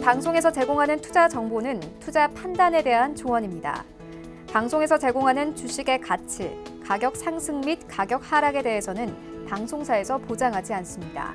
방송에서 제공하는 투자 정보는 투자 판단에 대한 조언입니다. 방송에서 제공하는 주식의 가치, 가격 상승 및 가격 하락에 대해서는 방송사에서 보장하지 않습니다.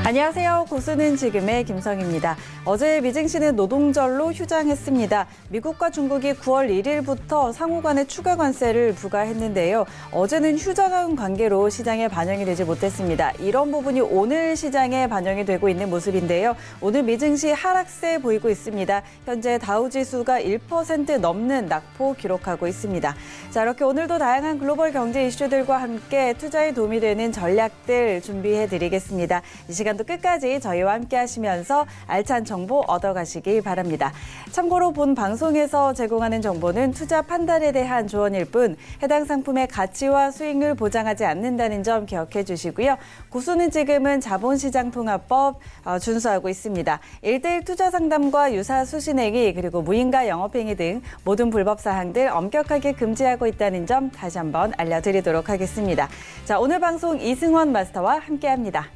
안녕하세요. 고수는 지금의 김성희입니다. 어제 미증시는 노동절로 휴장했습니다. 미국과 중국이 9월 1일부터 상호 간의 추가 관세를 부과했는데요. 어제는 휴장한 관계로 시장에 반영이 되지 못했습니다. 이런 부분이 오늘 시장에 반영이 되고 있는 모습인데요. 오늘 미증시 하락세 보이고 있습니다. 현재 다우지수가 1% 넘는 낙폭 기록하고 있습니다. 자, 이렇게 오늘도 다양한 글로벌 경제 이슈들과 함께 투자에 도움이 되는 전략들 준비해드리겠습니다. 이 시간도 끝까지 저희와 함께 하시면서 알찬 정보 얻어가시기 바랍니다. 참고로 본 방송에서 제공하는 정보는 투자 판단에 대한 조언일 뿐 해당 상품의 가치와 수익률 보장하지 않는다는 점 기억해 주시고요. 고수는 지금은 자본시장통합법 준수하고 있습니다. 1:1 투자 상담과 유사 수신행위 그리고 무인가 영업행위 등 모든 불법 사항들 엄격하게 금지하고 있다는 점 다시 한번 알려드리도록 하겠습니다. 자, 오늘 방송 이승원 마스터와 함께합니다.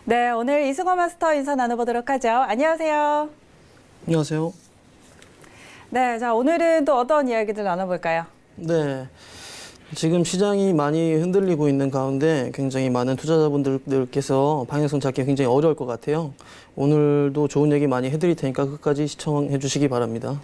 네, 오늘 이승원 마스터 인사 나눠보도록 하죠. 안녕하세요. 안녕하세요. 네, 자, 오늘은 또 어떤 이야기들 나눠볼까요? 네, 지금 시장이 많이 흔들리고 있는 가운데 굉장히 많은 투자자분들께서 방향성 잡기 굉장히 어려울 것 같아요. 오늘도 좋은 얘기 많이 해드릴 테니까 끝까지 시청해 주시기 바랍니다.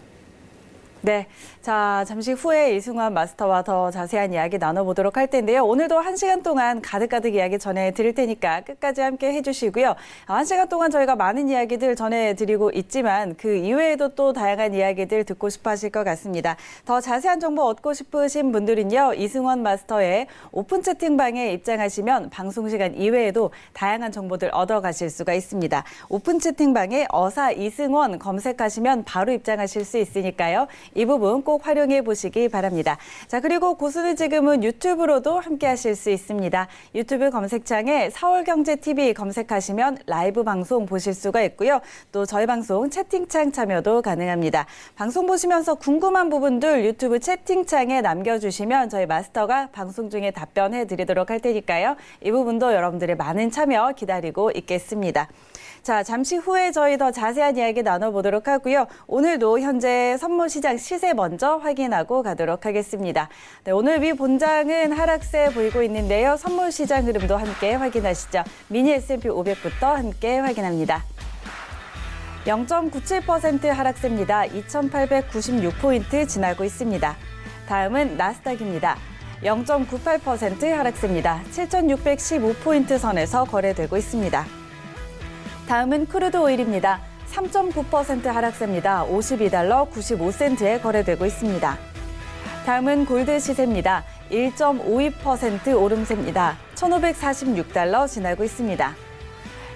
네, 자, 잠시 후에 이승원 마스터와 더 자세한 이야기 나눠보도록 할 텐데요. 오늘도 1시간 동안 가득가득 이야기 전해드릴 테니까 끝까지 함께 해주시고요. 1시간 동안 저희가 많은 이야기들 전해드리고 있지만 그 이외에도 또 다양한 이야기들 듣고 싶어 하실 것 같습니다. 더 자세한 정보 얻고 싶으신 분들은요. 이승원 마스터의 오픈 채팅방에 입장하시면 방송 시간 이외에도 다양한 정보들 얻어가실 수가 있습니다. 오픈 채팅방에 어사 이승원 검색하시면 바로 입장하실 수 있으니까요. 이 부분 꼭 활용해 보시기 바랍니다. 자, 그리고 고수는 지금은 유튜브로도 함께 하실 수 있습니다. 유튜브 검색창에 서울경제TV 검색하시면 라이브 방송 보실 수가 있고요. 또 저희 방송 채팅창 참여도 가능합니다. 방송 보시면서 궁금한 부분들 유튜브 채팅창에 남겨주시면 저희 마스터가 방송 중에 답변해 드리도록 할 테니까요. 이 부분도 여러분들의 많은 참여 기다리고 있겠습니다. 자, 잠시 후에 저희 더 자세한 이야기 나눠보도록 하고요. 오늘도 현재 선물시장 시세 먼저 확인하고 가도록 하겠습니다. 네, 오늘 미 본장은 하락세 보이고 있는데요. 선물시장 흐름도 함께 확인하시죠. 미니 S&P 500부터 함께 확인합니다. 0.97% 하락세입니다. 2,896포인트 지나고 있습니다. 다음은 나스닥입니다. 0.98% 하락세입니다. 7,615포인트 선에서 거래되고 있습니다. 다음은 크루드 오일입니다. 3.9% 하락세입니다. 52달러 95센트에 거래되고 있습니다. 다음은 골드 시세입니다. 1.52% 오름세입니다. 1,546달러 지나고 있습니다.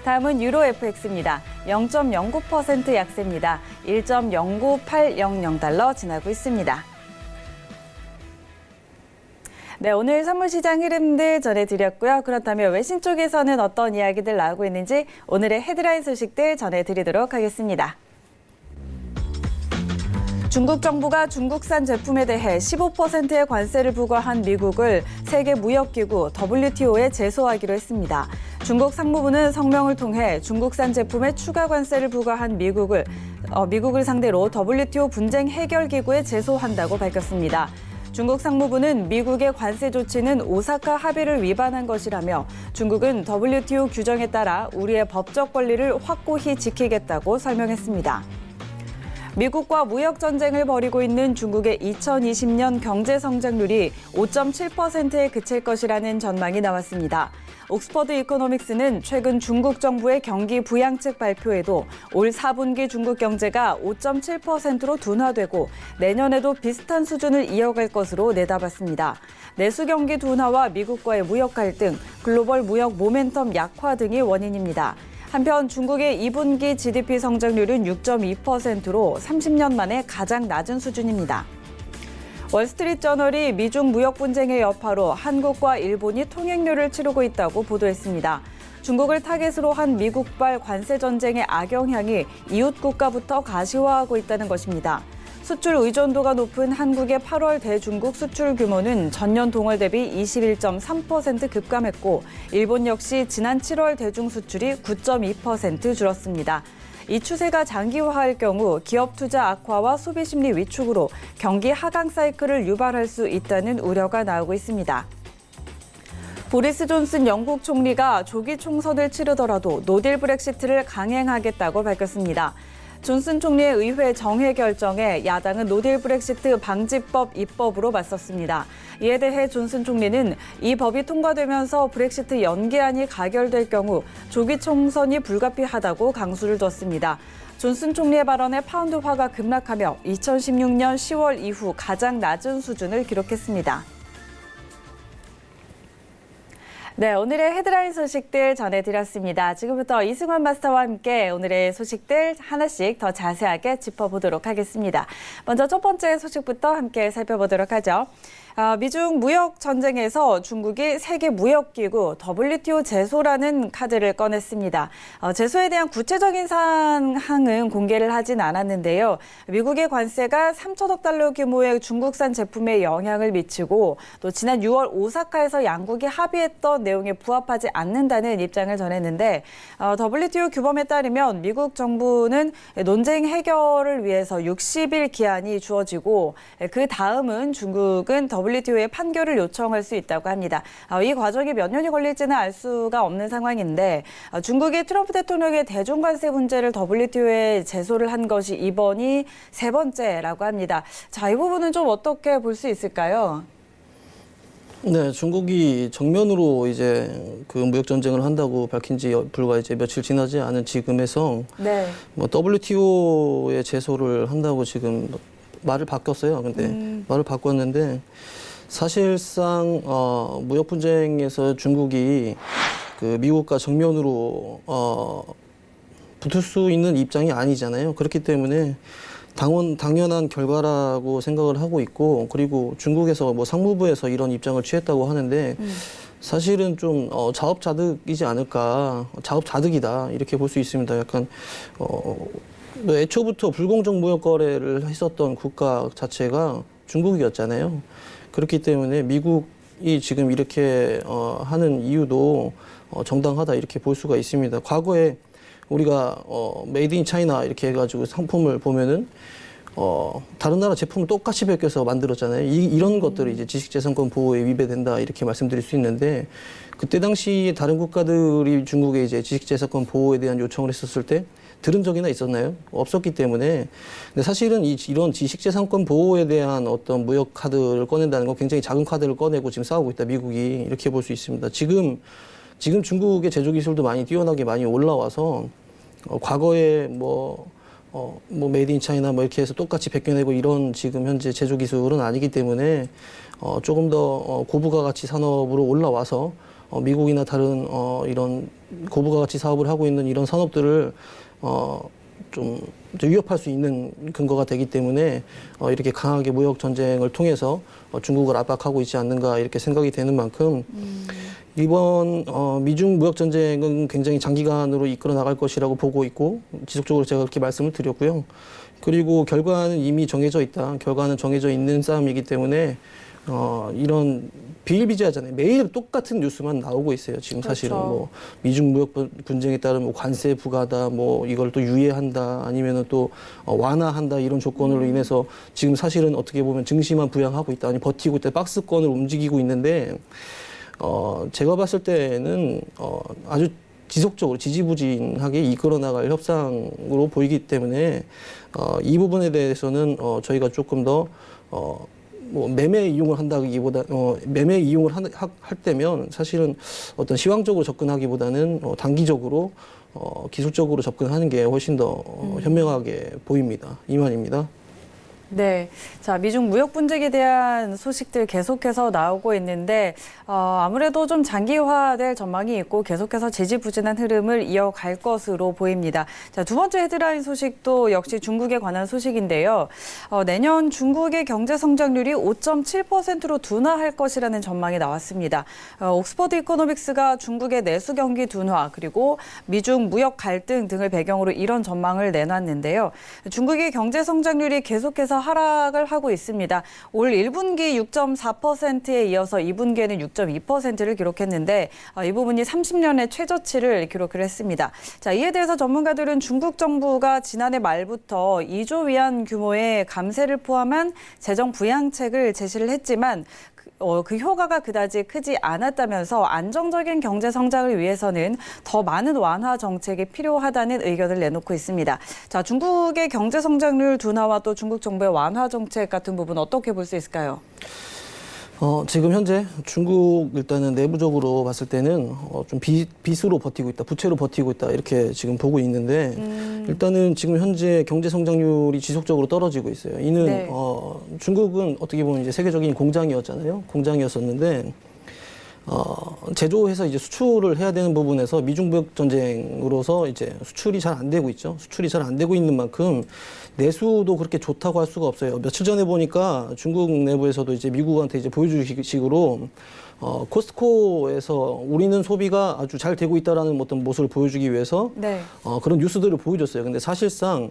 다음은 유로 FX입니다. 0.09% 약세입니다. 1.09800달러 지나고 있습니다. 네, 오늘 선물시장 흐름들 전해드렸고요. 그렇다면 외신 쪽에서는 어떤 이야기들 나오고 있는지 오늘의 헤드라인 소식들 전해드리도록 하겠습니다. 중국 정부가 중국산 제품에 대해 15%의 관세를 부과한 미국을 세계무역기구 WTO에 제소하기로 했습니다. 중국 상무부는 성명을 통해 중국산 제품에 추가 관세를 부과한 미국을 상대로 WTO 분쟁 해결 기구에 제소한다고 밝혔습니다. 중국 상무부는 미국의 관세 조치는 오사카 합의를 위반한 것이라며 중국은 WTO 규정에 따라 우리의 법적 권리를 확고히 지키겠다고 설명했습니다. 미국과 무역 전쟁을 벌이고 있는 중국의 2020년 경제 성장률이 5.7%에 그칠 것이라는 전망이 나왔습니다. 옥스퍼드 이코노믹스는 최근 중국 정부의 경기 부양책 발표에도 올 4분기 중국 경제가 5.7%로 둔화되고 내년에도 비슷한 수준을 이어갈 것으로 내다봤습니다. 내수 경기 둔화와 미국과의 무역 갈등, 글로벌 무역 모멘텀 약화 등이 원인입니다. 한편 중국의 2분기 GDP 성장률은 6.2%로 30년 만에 가장 낮은 수준입니다. 월스트리트저널이 미중 무역 분쟁의 여파로 한국과 일본이 통행료를 치르고 있다고 보도했습니다. 중국을 타겟으로 한 미국발 관세 전쟁의 악영향이 이웃 국가부터 가시화하고 있다는 것입니다. 수출 의존도가 높은 한국의 8월 대중국 수출 규모는 전년 동월 대비 21.3% 급감했고 일본 역시 지난 7월 대중 수출이 9.2% 줄었습니다. 이 추세가 장기화할 경우 기업 투자 악화와 소비 심리 위축으로 경기 하강 사이클을 유발할 수 있다는 우려가 나오고 있습니다. 보리스 존슨 영국 총리가 조기 총선을 치르더라도 노딜 브렉시트를 강행하겠다고 밝혔습니다. 존슨 총리의 의회 정회 결정에 야당은 노딜 브렉시트 방지법 입법으로 맞섰습니다. 이에 대해 존슨 총리는 이 법이 통과되면서 브렉시트 연기안이 가결될 경우 조기 총선이 불가피하다고 강수를 뒀습니다. 존슨 총리의 발언에 파운드화가 급락하며 2016년 10월 이후 가장 낮은 수준을 기록했습니다. 네, 오늘의 헤드라인 소식들 전해드렸습니다. 지금부터 이승환 마스터와 함께 오늘의 소식들 하나씩 더 자세하게 짚어보도록 하겠습니다. 먼저 첫 번째 소식부터 함께 살펴보도록 하죠. 미중 무역 전쟁에서 중국이 세계 무역기구 WTO 제소라는 카드를 꺼냈습니다. 제소에 대한 구체적인 사항은 공개를 하진 않았는데요. 미국의 관세가 3천억 달러 규모의 중국산 제품에 영향을 미치고 또 지난 6월 오사카에서 양국이 합의했던 내용에 부합하지 않는다는 입장을 전했는데 WTO 규범에 따르면 미국 정부는 논쟁 해결을 위해서 60일 기한이 주어지고 그 다음은 중국은 WTO에 판결을 요청할 수 있다고 합니다. 이 과정이 몇 년이 걸릴지는 알 수가 없는 상황인데 중국이 트럼프 대통령의 대중관세 문제를 WTO에 제소를 한 것이 이번이 세 번째라고 합니다. 자, 이 부분은 좀 어떻게 볼 수 있을까요? 네, 중국이 정면으로 이제 그 무역 전쟁을 한다고 밝힌 지 불과 이제 며칠 지나지 않은 지금에서 네. 뭐 WTO에 제소를 한다고 지금 말을 바꿨어요. 근데 말을 바꿨는데 사실상 무역 분쟁에서 중국이 그 미국과 정면으로 붙을 수 있는 입장이 아니잖아요. 그렇기 때문에 당연한 결과라고 생각을 하고 있고, 그리고 중국에서 뭐 상무부에서 이런 입장을 취했다고 하는데 사실은 좀 자업자득이지 않을까, 자업자득이다 이렇게 볼 수 있습니다. 약간 애초부터 불공정 무역 거래를 했었던 국가 자체가 중국이었잖아요. 그렇기 때문에 미국이 지금 이렇게 하는 이유도 정당하다 이렇게 볼 수가 있습니다. 과거에 우리가 메이드 인 차이나 이렇게 해가지고 상품을 보면은 다른 나라 제품을 똑같이 베껴서 만들었잖아요. 이런 것들이 이제 지식재산권 보호에 위배된다 이렇게 말씀드릴 수 있는데, 그때 당시 다른 국가들이 중국에 이제 지식재산권 보호에 대한 요청을 했었을 때 들은 적이나 있었나요? 없었기 때문에. 근데 사실은 이런 지식재산권 보호에 대한 어떤 무역 카드를 꺼낸다는 건 굉장히 작은 카드를 꺼내고 지금 싸우고 있다, 미국이. 이렇게 볼 수 있습니다. 지금 중국의 제조 기술도 많이 뛰어나게 많이 올라와서 과거에 뭐 메이드 인 차이나 뭐 이렇게 해서 똑같이 베껴내고 이런 지금 현재 제조 기술은 아니기 때문에 조금 더 고부가 가치 산업으로 올라와서 미국이나 다른 이런 고부가 가치 사업을 하고 있는 이런 산업들을 좀 위협할 수 있는 근거가 되기 때문에 이렇게 강하게 무역 전쟁을 통해서 중국을 압박하고 있지 않는가 이렇게 생각이 되는 만큼 이번 미중 무역 전쟁은 굉장히 장기간으로 이끌어 나갈 것이라고 보고 있고, 지속적으로 제가 그렇게 말씀을 드렸고요. 그리고 결과는 이미 정해져 있다. 결과는 정해져 있는 싸움이기 때문에 이런 비일비재하잖아요. 매일 똑같은 뉴스만 나오고 있어요. 지금 사실은 그렇죠. 뭐 미중 무역 분쟁에 따른 뭐 관세 부과다, 뭐 이걸 또 유예한다, 아니면은 또 완화한다 이런 조건으로 인해서 지금 사실은 어떻게 보면 증시만 부양하고 있다, 아니 버티고 있다, 박스권을 움직이고 있는데 제가 봤을 때는 아주 지속적으로 지지부진하게 이끌어 나갈 협상으로 보이기 때문에 이 부분에 대해서는 저희가 조금 더 뭐 매매 이용을 한다기보다 매매 이용을 할 때면 사실은 어떤 시황적으로 접근하기보다는 단기적으로 기술적으로 접근하는 게 훨씬 더 현명하게 보입니다. 이만입니다. 네. 자, 미중 무역 분쟁에 대한 소식들 계속해서 나오고 있는데, 아무래도 좀 장기화될 전망이 있고 계속해서 지지부진한 흐름을 이어갈 것으로 보입니다. 자, 두 번째 헤드라인 소식도 역시 중국에 관한 소식인데요. 내년 중국의 경제 성장률이 5.7%로 둔화할 것이라는 전망이 나왔습니다. 옥스퍼드 이코노믹스가 중국의 내수 경기 둔화 그리고 미중 무역 갈등 등을 배경으로 이런 전망을 내놨는데요. 중국의 경제 성장률이 계속해서 하락을 하고 있습니다. 올 1분기 6.4%에 이어서 2분기에는 6.2%를 기록했는데 이 부분이 30년의 최저치를 기록을 했습니다. 자, 이에 대해서 전문가들은 중국 정부가 지난해 말부터 2조 위안 규모의 감세를 포함한 재정 부양책을 제시를 했지만 그 효과가 그다지 크지 않았다면서 안정적인 경제 성장을 위해서는 더 많은 완화 정책이 필요하다는 의견을 내놓고 있습니다. 자, 중국의 경제 성장률 둔화와 또 중국 정부의 완화 정책 같은 부분 어떻게 볼 수 있을까요? 지금 현재 중국 일단은 내부적으로 봤을 때는 좀 빚으로 버티고 있다, 부채로 버티고 있다 이렇게 지금 보고 있는데 일단은 지금 현재 경제 성장률이 지속적으로 떨어지고 있어요. 이는 네. 중국은 어떻게 보면 이제 세계적인 공장이었잖아요. 공장이었었는데 제조해서 이제 수출을 해야 되는 부분에서 미중 무역 전쟁으로서 이제 수출이 잘 안 되고 있죠. 수출이 잘 안 되고 있는 만큼 내수도 그렇게 좋다고 할 수가 없어요. 며칠 전에 보니까 중국 내부에서도 이제 미국한테 이제 보여주기식으로 코스트코에서 우리는 소비가 아주 잘 되고 있다라는 어떤 모습을 보여주기 위해서 네. 그런 뉴스들을 보여줬어요. 근데 사실상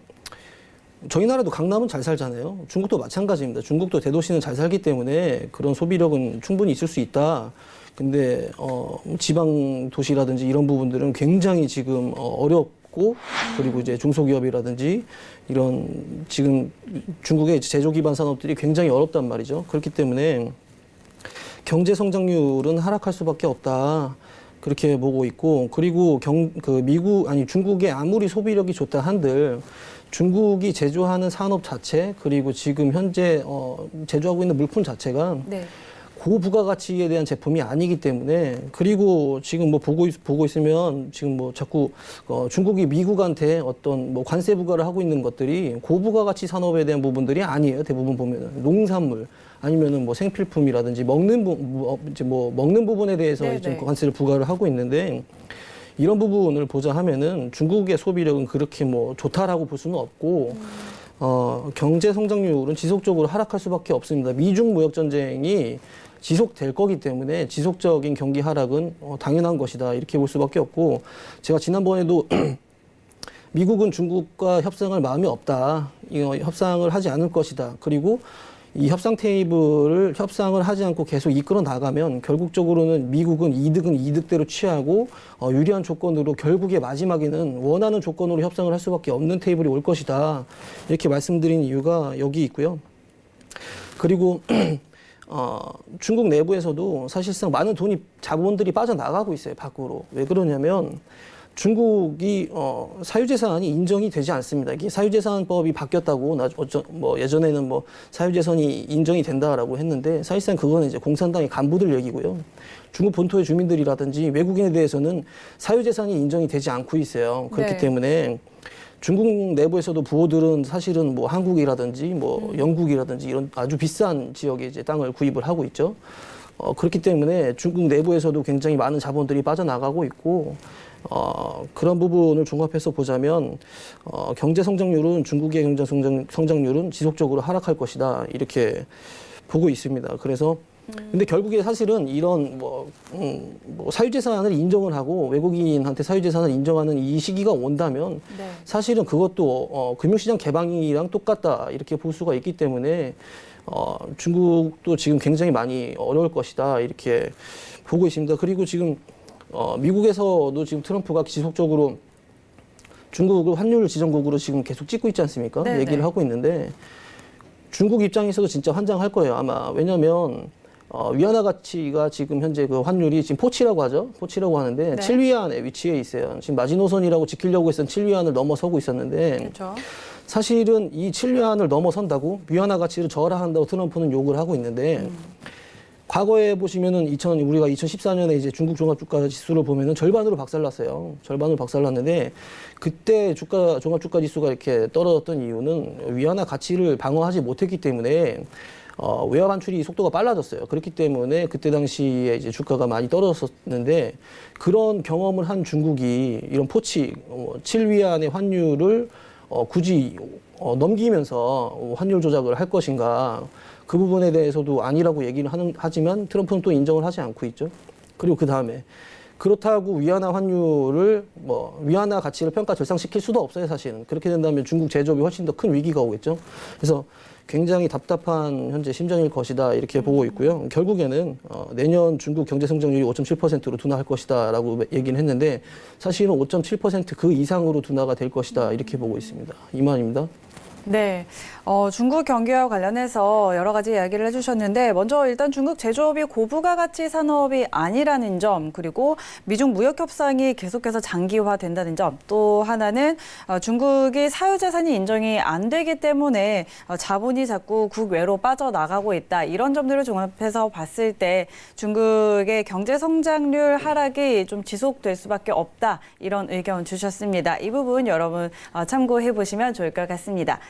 저희 나라도 강남은 잘 살잖아요. 중국도 마찬가지입니다. 중국도 대도시는 잘 살기 때문에 그런 소비력은 충분히 있을 수 있다. 근데 지방 도시라든지 이런 부분들은 굉장히 지금 어렵고 그리고 이제 중소기업이라든지 이런 지금 중국의 제조 기반 산업들이 굉장히 어렵단 말이죠. 그렇기 때문에 경제 성장률은 하락할 수밖에 없다. 그렇게 보고 있고 그리고 중국의 아무리 소비력이 좋다 한들 중국이 제조하는 산업 자체 그리고 지금 현재 제조하고 있는 물품 자체가 네. 고부가가치에 대한 제품이 아니기 때문에 그리고 지금 뭐 보고 있으면 지금 뭐 자꾸 중국이 미국한테 어떤 뭐 관세 부과를 하고 있는 것들이 고부가가치 산업에 대한 부분들이 아니에요. 대부분 보면은 농산물 아니면은 뭐 생필품이라든지 먹는 부분에 대해서 네네. 좀 관세를 부과를 하고 있는데 이런 부분을 보자 하면은 중국의 소비력은 그렇게 뭐 좋다라고 볼 수는 없고 경제 성장률은 지속적으로 하락할 수밖에 없습니다. 미중 무역 전쟁이 지속될 거기 때문에 지속적인 경기 하락은 당연한 것이다. 이렇게 볼 수밖에 없고 제가 지난번에도 미국은 중국과 협상할 마음이 없다. 협상을 하지 않을 것이다. 그리고 이 협상 테이블을 협상을 하지 않고 계속 이끌어 나가면 결국적으로는 미국은 이득은 이득대로 취하고 유리한 조건으로 결국에 마지막에는 원하는 조건으로 협상을 할 수밖에 없는 테이블이 올 것이다. 이렇게 말씀드린 이유가 여기 있고요. 그리고 중국 내부에서도 사실상 많은 자본들이 빠져나가고 있어요. 밖으로. 왜 그러냐면 중국이 사유재산이 인정이 되지 않습니다. 이게 사유재산법이 바뀌었다고 예전에는 뭐 사유재산이 인정이 된다라고 했는데 사실상 그거는 이제 공산당의 간부들 얘기고요. 중국 본토의 주민들이라든지 외국인에 대해서는 사유재산이 인정이 되지 않고 있어요. 그렇기 네. 때문에 중국 내부에서도 부호들은 사실은 뭐 한국이라든지 뭐 영국이라든지 이런 아주 비싼 지역에 이제 땅을 구입을 하고 있죠. 그렇기 때문에 중국 내부에서도 굉장히 많은 자본들이 빠져나가고 있고 그런 부분을 종합해서 보자면 경제 성장률은 중국의 경제 성장률은 지속적으로 하락할 것이다 이렇게 보고 있습니다. 그래서 근데 결국에 사실은 이런 뭐 사유재산을 인정을 하고 외국인한테 사유재산을 인정하는 이 시기가 온다면 네. 사실은 그것도 금융시장 개방이랑 똑같다 이렇게 볼 수가 있기 때문에 중국도 지금 굉장히 많이 어려울 것이다 이렇게 보고 있습니다. 그리고 지금 미국에서도 지금 트럼프가 지속적으로 중국을 환율 지정국으로 지금 계속 찍고 있지 않습니까? 네네. 얘기를 하고 있는데 중국 입장에서도 진짜 환장할 거예요. 아마 왜냐하면 위안화 가치가 지금 현재 그 환율이 지금 포치라고 하죠. 포치라고 하는데 네. 7위안에 위치해 있어요. 지금 마지노선이라고 지키려고 했던 7위안을 넘어서고 있었는데 그렇죠. 사실은 이 7위안을 넘어선다고 위안화 가치를 저하한다고 트럼프는 욕을 하고 있는데 과거에 보시면은 우리가 2014년에 이제 중국 종합주가 지수를 보면은 절반으로 박살났어요. 절반으로 박살났는데 그때 종합주가 지수가 이렇게 떨어졌던 이유는 위안화 가치를 방어하지 못했기 때문에 외화 반출이 속도가 빨라졌어요. 그렇기 때문에 그때 당시에 이제 주가가 많이 떨어졌었는데 그런 경험을 한 중국이 이런 포치 7위안의 환율을 굳이 넘기면서 환율 조작을 할 것인가 그 부분에 대해서도 아니라고 얘기를 하지만 트럼프는 또 인정을 하지 않고 있죠. 그리고 그 다음에 그렇다고 위안화 환율을 위안화 가치를 평가 절상시킬 수도 없어요, 사실은. 그렇게 된다면 중국 제조업이 훨씬 더 큰 위기가 오겠죠. 그래서 굉장히 답답한 현재 심정일 것이다 이렇게 보고 있고요. 결국에는 내년 중국 경제 성장률이 5.7%로 둔화할 것이다라고 얘기는 했는데 사실은 5.7% 그 이상으로 둔화가 될 것이다 이렇게 보고 있습니다. 이만입니다. 네, 중국 경기와 관련해서 여러 가지 이야기를 해주셨는데 먼저 일단 중국 제조업이 고부가가치 산업이 아니라는 점 그리고 미중 무역 협상이 계속해서 장기화된다는 점 또 하나는 중국이 사유재산이 인정이 안 되기 때문에 자본이 자꾸 국외로 빠져나가고 있다 이런 점들을 종합해서 봤을 때 중국의 경제 성장률 하락이 좀 지속될 수밖에 없다 이런 의견 주셨습니다. 이 부분 여러분 참고해 보시면 좋을 것 같습니다.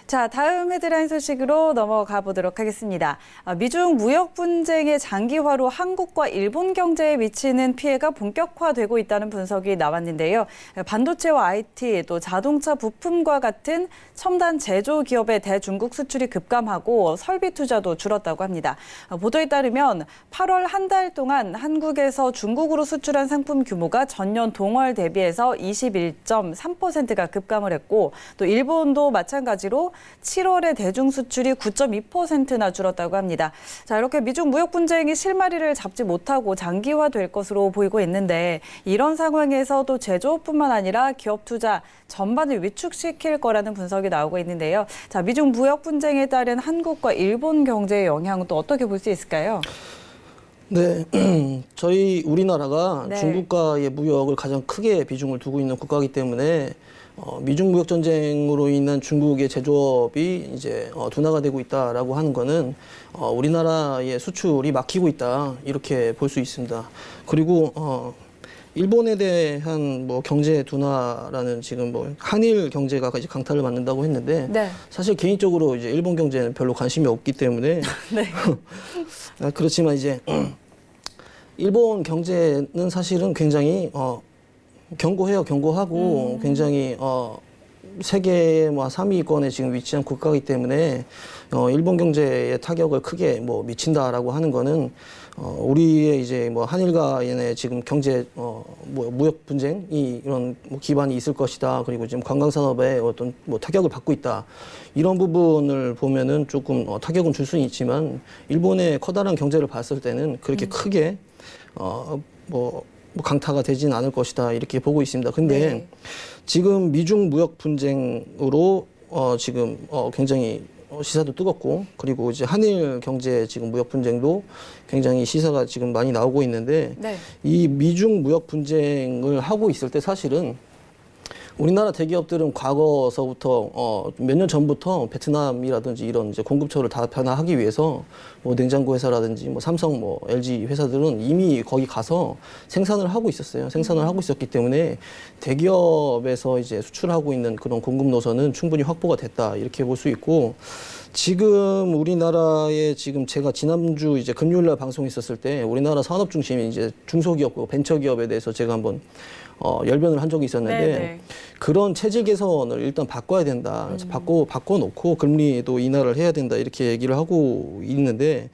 자, 다음 헤드라인 소식으로 넘어가 보도록 하겠습니다. 미중 무역 분쟁의 장기화로 한국과 일본 경제에 미치는 피해가 본격화되고 있다는 분석이 나왔는데요. 반도체와 IT, 또 자동차 부품과 같은 첨단 제조 기업의 대중국 수출이 급감하고 설비 투자도 줄었다고 합니다. 보도에 따르면 8월 한 달 동안 한국에서 중국으로 수출한 상품 규모가 전년 동월 대비해서 21.3%가 급감을 했고 또 일본도 마찬가지로 7월에 대중 수출이 9.2%나 줄었다고 합니다. 자, 이렇게 미중 무역 분쟁이 실마리를 잡지 못하고 장기화될 것으로 보이고 있는데 이런 상황에서도 제조업뿐만 아니라 기업 투자 전반을 위축시킬 거라는 분석이 나오고 있는데요. 자, 미중 무역 분쟁에 따른 한국과 일본 경제의 영향은 또 어떻게 볼 수 있을까요? 네, 우리나라가 네. 중국과의 무역을 가장 크게 비중을 두고 있는 국가이기 때문에 미중 무역 전쟁으로 인한 중국의 제조업이 이제 둔화가 되고 있다라고 하는 거는 우리나라의 수출이 막히고 있다 이렇게 볼 수 있습니다. 그리고 일본에 대한 경제 둔화라는 지금 한일 경제가 이제 강타를 맞는다고 했는데 네. 사실 개인적으로 이제 일본 경제는 별로 관심이 없기 때문에 네. 그렇지만 이제 일본 경제는 사실은 굉장히 견고하고 굉장히 세계 3위권에 지금 위치한 국가이기 때문에 일본 경제에 타격을 크게 미친다라고 하는 거는 우리의 이제 한일간의 지금 경제 무역 분쟁이 이런 기반이 있을 것이다. 그리고 지금 관광 산업에 어떤 타격을 받고 있다. 이런 부분을 보면은 조금 타격은 줄 수는 있지만 일본의 커다란 경제를 봤을 때는 그렇게 크게 강타가 되진 않을 것이다 이렇게 보고 있습니다. 근데 네. 지금 미중 무역 분쟁으로 지금 굉장히 시사도 뜨겁고 그리고 이제 한일 경제 지금 무역 분쟁도 굉장히 시사가 지금 많이 나오고 있는데 네. 이 미중 무역 분쟁을 하고 있을 때 사실은 우리나라 대기업들은 과거서부터 몇 년 전부터 베트남이라든지 이런 이제 공급처를 다변화하기 위해서 냉장고 회사라든지 삼성 LG 회사들은 이미 거기 가서 생산을 하고 있었어요. 생산을 하고 있었기 때문에 대기업에서 이제 수출하고 있는 그런 공급 노선은 충분히 확보가 됐다 이렇게 볼 수 있고 지금 우리나라에 지금 제가 지난주 이제 금요일날 방송했었을 때 우리나라 산업 중심인 이제 중소기업과 벤처기업에 대해서 제가 한번 열변을 한 적이 있었는데 네네. 그런 체질 개선을 일단 바꿔야 된다. 바꿔놓고 금리도 인하를 해야 된다. 이렇게 얘기를 하고 있는데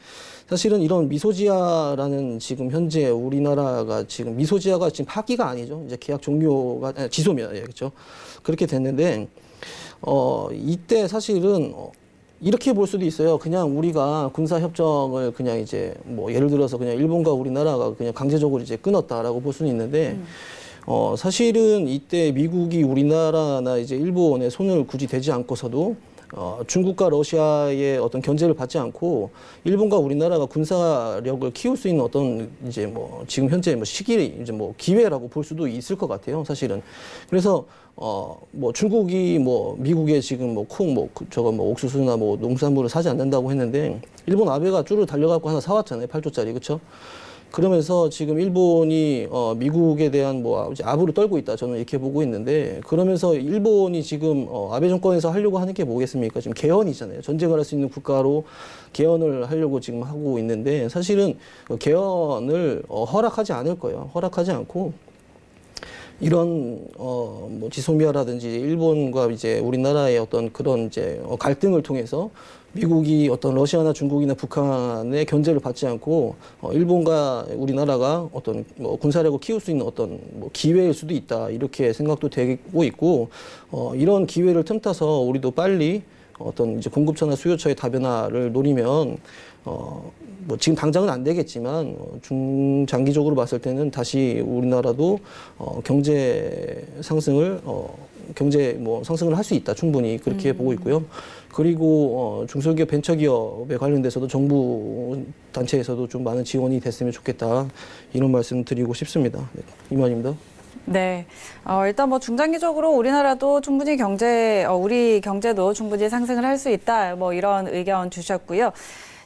사실은 이런 미소지아라는 지금 현재 우리나라가 지금 미소지아가 지금 파기가 아니죠. 이제 계약 종료가 지소면 그렇죠. 그렇게 됐는데 이때 사실은 이렇게 볼 수도 있어요. 그냥 우리가 군사협정을 그냥 이제 예를 들어서 그냥 일본과 우리나라가 그냥 강제적으로 이제 끊었다라고 볼 수는 있는데 사실은 이때 미국이 우리나라나 이제 일본에 손을 굳이 대지 않고서도 중국과 러시아의 어떤 견제를 받지 않고 일본과 우리나라가 군사력을 키울 수 있는 어떤 이제 지금 현재 시기 이제 기회라고 볼 수도 있을 것 같아요. 사실은. 그래서 뭐 중국이 뭐 미국에 지금 뭐 콩, 저거 뭐 옥수수나 뭐 농산물을 사지 않는다고 했는데 일본 아베가 쭈르 달려갖고 하나 사왔잖아요. 8조짜리. 그렇죠? 그러면서 지금 일본이 미국에 대한 뭐 이제 아부를 떨고 있다. 저는 이렇게 보고 있는데 그러면서 일본이 지금 아베 정권에서 하려고 하는 게 뭐겠습니까? 지금 개헌이잖아요. 전쟁을 할 수 있는 국가로 개헌을 하려고 지금 하고 있는데 사실은 개헌을 허락하지 않을 거예요. 허락하지 않고 이런 뭐 지소미아라든지 일본과 이제 우리나라의 어떤 그런 이제 갈등을 통해서 미국이 어떤 러시아나 중국이나 북한의 견제를 받지 않고 일본과 우리나라가 어떤 뭐 군사력을 키울 수 있는 어떤 뭐 기회일 수도 있다 이렇게 생각도 되고 있고 이런 기회를 틈타서 우리도 빨리 어떤 이제 공급처나 수요처의 다변화를 노리면 뭐 지금 당장은 안 되겠지만 중장기적으로 봤을 때는 다시 우리나라도 경제 상승을 경제 뭐 상승을 할 수 있다 충분히 그렇게 보고 있고요. 그리고 중소기업 벤처기업에 관련돼서도 정부 단체에서도 좀 많은 지원이 됐으면 좋겠다 이런 말씀 드리고 싶습니다. 네, 이만입니다. 네. 일단 뭐 중장기적으로 우리나라도 충분히 우리 경제도 충분히 상승을 할 수 있다. 뭐 이런 의견 주셨고요.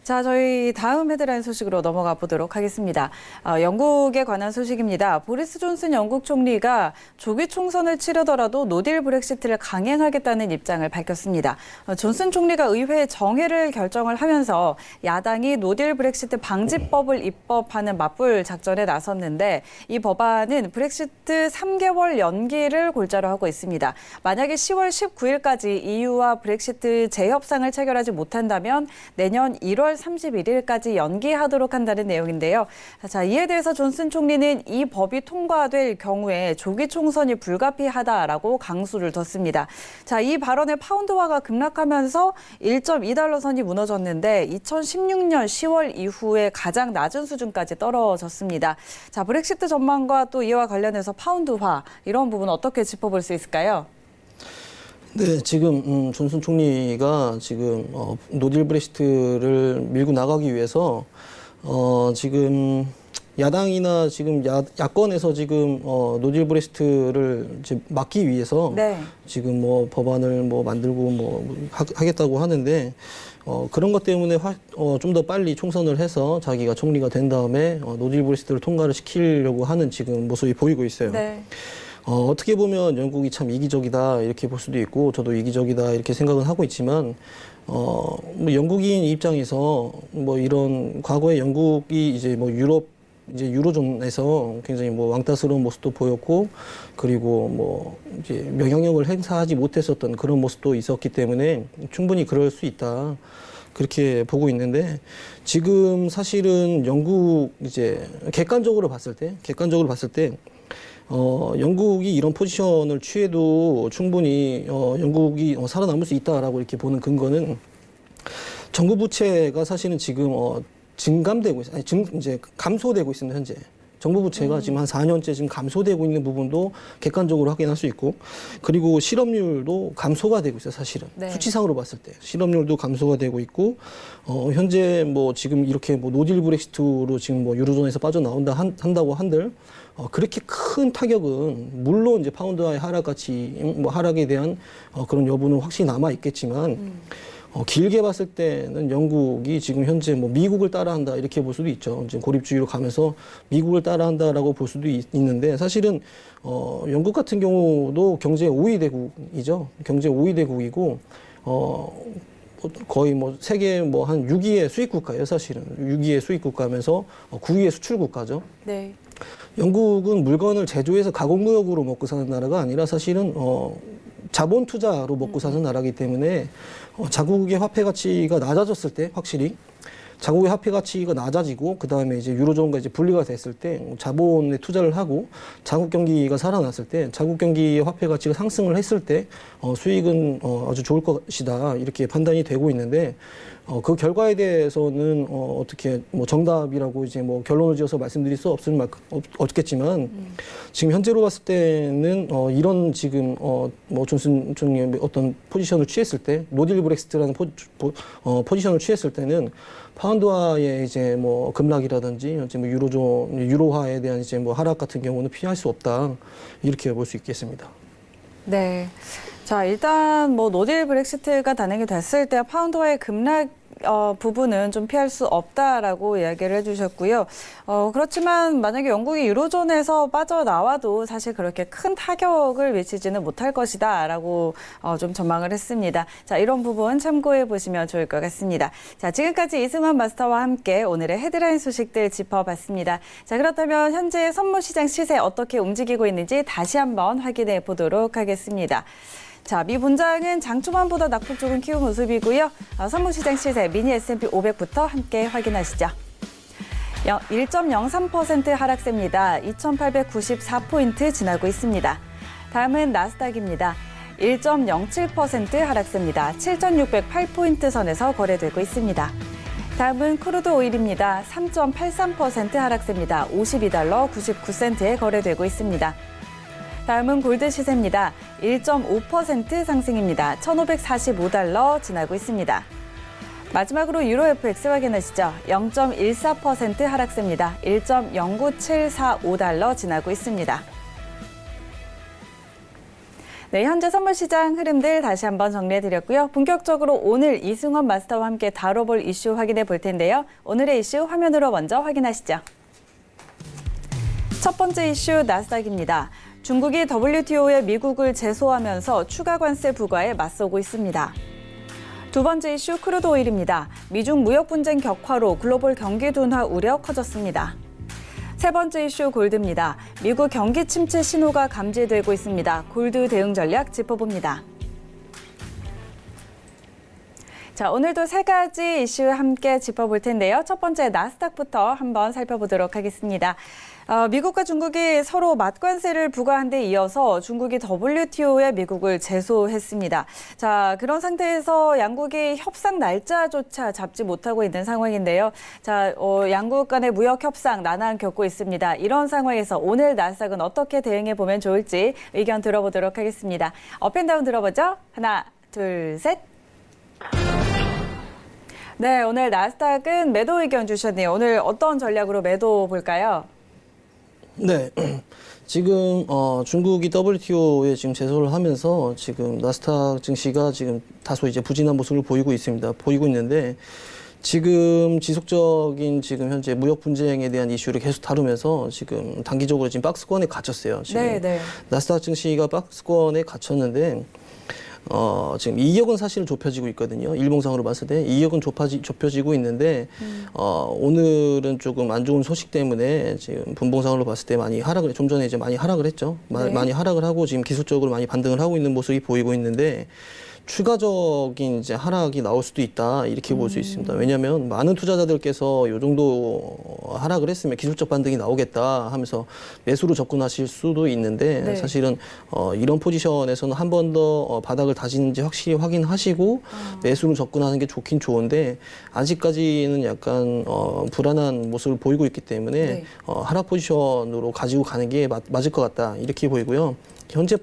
자, 저희 다음 헤드라인 소식으로 넘어가 보도록 하겠습니다. 영국에 관한 소식입니다. 보리스 존슨 영국 총리가 조기 총선을 치르더라도 노딜 브렉시트를 강행하겠다는 입장을 밝혔습니다. 존슨 총리가 의회 정회를 결정을 하면서 야당이 노딜 브렉시트 방지법을 입법하는 맞불 작전에 나섰는데 이 법안은 브렉시트 3개월 연기를 골자로 하고 있습니다. 만약에 10월 19일까지 EU와 브렉시트 재협상을 체결하지 못한다면 내년 1월 31일까지 연기하도록 한다는 내용인데요. 자, 이에 대해서 존슨 총리는 이 법이 통과될 경우에 조기 총선이 불가피하다라고 강수를 뒀습니다. 자, 이 발언에 파운드화가 급락하면서 1.2달러 선이 무너졌는데 2016년 10월 이후에 가장 낮은 수준까지 떨어졌습니다. 자, 브렉시트 전망과 또 이와 관련해서 파운드화 이런 부분 어떻게 짚어볼 수 있을까요? 네, 지금 존슨 총리가 지금 노딜 브렉시트를 밀고 나가기 위해서 지금 야당이나 지금 야권에서 지금 노딜 브렉시트를 이제 막기 위해서 네. 지금 뭐 법안을 뭐 만들고 뭐 하겠다고 하는데 그런 것 때문에 좀 더 빨리 총선을 해서 자기가 총리가 된 다음에 노딜 브렉시트를 통과를 시키려고 하는 지금 모습이 보이고 있어요. 네. 어떻게 보면 영국이 참 이기적이다 이렇게 볼 수도 있고 저도 이기적이다 이렇게 생각은 하고 있지만 뭐 영국인 입장에서 뭐 이런 과거에 영국이 이제 뭐 이제 유로존에서 굉장히 뭐 왕따스러운 모습도 보였고 그리고 뭐 이제 영향력을 행사하지 못했었던 그런 모습도 있었기 때문에 충분히 그럴 수 있다. 그렇게 보고 있는데 지금 사실은 영국 이제 객관적으로 봤을 때 영국이 이런 포지션을 취해도 충분히 영국이 살아남을 수 있다라고 이렇게 보는 근거는 정부 부채가 사실은 지금 증감되고 있어요. 이제 감소되고 있습니다, 현재. 정부 부채가 지금 한 4년째 지금 감소되고 있는 부분도 객관적으로 확인할 수 있고, 그리고 실업률도 감소가 되고 있어요, 사실은. 네. 수치상으로 봤을 때. 실업률도 감소가 되고 있고, 현재 뭐 지금 이렇게 뭐 노딜 브렉시트로 지금 뭐 유로존에서 한다고 한들, 그렇게 큰 타격은 물론 이제 파운드와의 하락 가치, 뭐 하락에 대한 그런 여부는 확실히 남아 있겠지만, 길게 봤을 때는 영국이 지금 현재 뭐 미국을 따라한다 이렇게 볼 수도 있죠. 지금 고립주의로 가면서 미국을 따라한다라고 볼 수도 있는데 사실은 영국 같은 경우도 경제 5위 대국이죠. 경제 5위 대국이고 거의 뭐 세계 뭐 한 6위의 수입 국가예요. 사실은 6위의 수입 국가면서 9위의 수출 국가죠. 네. 영국은 물건을 제조해서 가공무역으로 먹고 사는 나라가 아니라 사실은 자본 투자로 먹고 사는 나라이기 때문에 자국의 화폐 가치가 낮아졌을 때 확실히 자국의 화폐 가치가 낮아지고 그 다음에 이제 유로존과 이제 분리가 됐을 때 자본에 투자를 하고 자국 경기가 살아났을 때 자국 경기의 화폐 가치가 상승을 했을 때 수익은 아주 좋을 것이다 이렇게 판단이 되고 있는데 그 결과에 대해서는 어떻게 뭐 정답이라고 이제 뭐 결론을 지어서 말씀드릴 수 없겠지만 지금 현재로 봤을 때는 이런 지금 뭐 존슨 총리의 어떤 포지션을 취했을 때 노딜 브렉시트라는 포지션을 취했을 때는 파운드화의 이제 뭐 급락이라든지 이제 뭐 유로화에 대한 이제 뭐 하락 같은 경우는 피할 수 없다 이렇게 볼 수 있겠습니다. 네. 자, 일단 뭐 노딜 브렉시트가 단행이 됐을 때 파운드화의 급락 부분은 좀 피할 수 없다라고 이야기를 해주셨고요. 그렇지만 만약에 영국이 유로존에서 빠져나와도 사실 그렇게 큰 타격을 미치지는 못할 것이다라고 좀 전망을 했습니다. 자, 이런 부분 참고해 보시면 좋을 것 같습니다. 자, 지금까지 이승환 마스터와 함께 오늘의 헤드라인 소식들 짚어봤습니다. 자, 그렇다면 현재 선물시장 시세 어떻게 움직이고 있는지 다시 한번 확인해 보도록 하겠습니다. 자, 미 본장은 장 초반보다 낙폭 조금 키운 모습이고요. 선물시장 시세 미니 S&P 500부터 함께 확인하시죠. 1.03% 하락세입니다. 2,894포인트 지나고 있습니다. 다음은 나스닥입니다. 1.07% 하락세입니다. 7,608포인트 선에서 거래되고 있습니다. 다음은 크루드 오일입니다. 3.83% 하락세입니다. 52달러 99센트에 거래되고 있습니다. 다음은 골드 시세입니다. 1.5% 상승입니다. 1,545달러 지나고 있습니다. 마지막으로 유로 FX 확인하시죠. 0.14% 하락세입니다. 1.09745달러 지나고 있습니다. 네, 현재 선물시장 흐름들 다시 한번 정리해드렸고요. 본격적으로 오늘 이승환 마스터와 함께 다뤄볼 이슈 확인해 볼 텐데요. 오늘의 이슈 화면으로 먼저 확인하시죠. 첫 번째 이슈 나스닥입니다. 중국이 WTO에 미국을 제소하면서 추가 관세 부과에 맞서고 있습니다. 두 번째 이슈 크루드 오일입니다. 미중 무역 분쟁 격화로 글로벌 경기 둔화 우려 커졌습니다. 세 번째 이슈 골드입니다. 미국 경기 침체 신호가 감지되고 있습니다. 골드 대응 전략 짚어봅니다. 자, 오늘도 세 가지 이슈 함께 짚어볼 텐데요. 첫 번째 나스닥부터 한번 살펴보도록 하겠습니다. 미국과 중국이 서로 맞관세를 부과한 데 이어서 중국이 WTO에 미국을 제소했습니다. 자, 그런 상태에서 양국이 협상 날짜조차 잡지 못하고 있는 상황인데요. 자, 양국 간의 무역 협상 난항 겪고 있습니다. 이런 상황에서 오늘 나스닥은 어떻게 대응해 보면 좋을지 의견 들어보도록 하겠습니다. 업앤다운 들어보죠. 하나, 둘, 셋. 네, 오늘 나스닥은 매도 의견 주셨네요. 오늘 어떤 전략으로 매도 볼까요? 네. 지금 중국이 WTO에 지금 제소를 하면서 지금 나스닥 증시가 지금 다소 이제 부진한 모습을 보이고 있습니다. 보이고 있는데 지금 지속적인 지금 현재 무역 분쟁에 대한 이슈를 계속 다루면서 지금 단기적으로 지금 박스권에 갇혔어요. 지금 네. 나스닥 증시가 박스권에 갇혔는데 지금 이격은 사실 좁혀지고 있거든요. 일봉상으로 봤을 때 이격은 좁혀지고 있는데 오늘은 조금 안 좋은 소식 때문에 지금 분봉상으로 봤을 때 많이 좀 전에 이제 많이 하락을 했죠. 네. 많이 하락을 하고 지금 기술적으로 많이 반등을 하고 있는 모습이 보이고 있는데 추가적인 이제 하락이 나올 수도 있다 이렇게 볼 수 있습니다. 왜냐하면 많은 투자자들께서 이 정도 하락을 했으면 기술적 반등이 나오겠다 하면서 매수로 접근하실 수도 있는데 네. 사실은 이런 포지션에서는 한 번 더 바닥을 다지는지 확실히 확인하시고 매수로 접근하는 게 좋긴 좋은데 아직까지는 약간 불안한 모습을 보이고 있기 때문에 네. 하락 포지션으로 가지고 가는 게 맞을 것 같다 이렇게 보이고요. 현재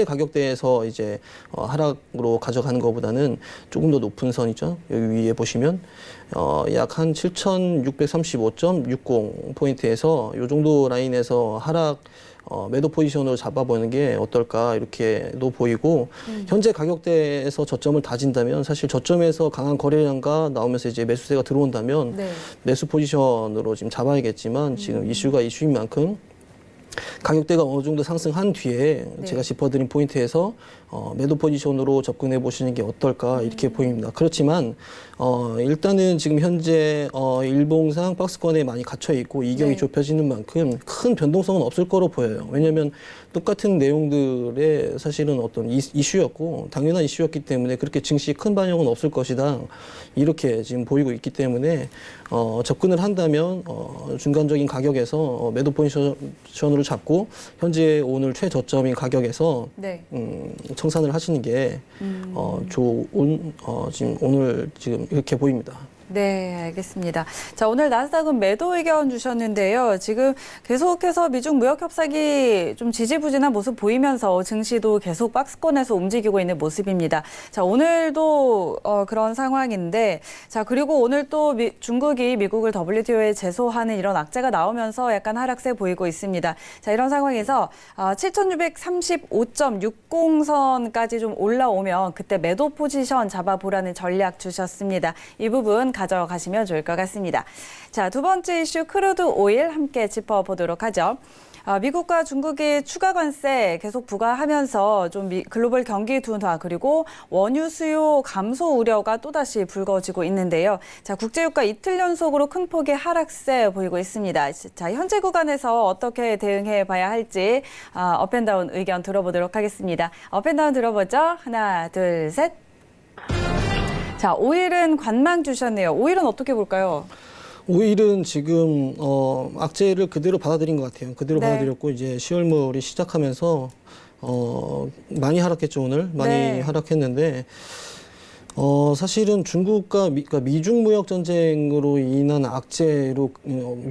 가격대에서 이제 하락으로 가져가는 것보다는 조금 더 높은 선 있죠. 여기 위에 보시면 약 한 7,635.60 포인트에서 이 정도 라인에서 하락 매도 포지션으로 잡아보는 게 어떨까 이렇게도 보이고 현재 가격대에서 저점을 다진다면 사실 저점에서 강한 거래량과 나오면서 이제 매수세가 들어온다면 네. 매수 포지션으로 지금 잡아야겠지만 지금 이슈가 이슈인 만큼 가격대가 어느 정도 상승한 뒤에 네. 제가 짚어드린 포인트에서 매도 포지션으로 접근해 보시는 게 어떨까 이렇게 보입니다. 그렇지만 일단은 지금 현재 일봉상 박스권에 많이 갇혀 있고 이격이 네. 좁혀지는 만큼 큰 변동성은 없을 거로 보여요. 왜냐하면 똑같은 내용들의 사실은 어떤 이슈였고 당연한 이슈였기 때문에 그렇게 증시에 큰 반영은 없을 것이다 이렇게 지금 보이고 있기 때문에 접근을 한다면 중간적인 가격에서 매도 포지션으로 잡고 현재 오늘 최저점인 가격에서 네. 청산을 하시는 게 좋은 지금 오늘 지금 이렇게 보입니다. 네, 알겠습니다. 자, 오늘 나스닥은 매도 의견 주셨는데요. 지금 계속해서 미중 무역 협상이 좀 지지부진한 모습 보이면서 증시도 계속 박스권에서 움직이고 있는 모습입니다. 자, 오늘도 그런 상황인데, 자, 그리고 오늘 또 중국이 미국을 WTO에 제소하는 이런 악재가 나오면서 약간 하락세 보이고 있습니다. 자, 이런 상황에서 7,635.60선까지 좀 올라오면 그때 매도 포지션 잡아보라는 전략 주셨습니다. 이 부분 가져가시면 좋을 것 같습니다. 자, 두 번째 이슈 크루드 오일 함께 짚어보도록 하죠. 미국과 중국이 추가 관세 계속 부과하면서 좀 글로벌 경기 둔화 그리고 원유 수요 감소 우려가 또다시 불거지고 있는데요. 자, 국제유가 이틀 연속으로 큰 폭의 하락세 보이고 있습니다. 자, 현재 구간에서 어떻게 대응해 봐야 할지 업앤다운 의견 들어보도록 하겠습니다. 업앤다운 들어보죠. 하나, 둘, 셋. 자, 오일은 관망 주셨네요. 오일은 어떻게 볼까요? 오일은 지금 악재를 그대로 받아들인 것 같아요. 그대로 네. 받아들였고 이제 10월물이 시작하면서 많이 하락했죠. 오늘 많이 네. 하락했는데 사실은 중국과 그러니까 미중 무역 전쟁으로 인한 악재로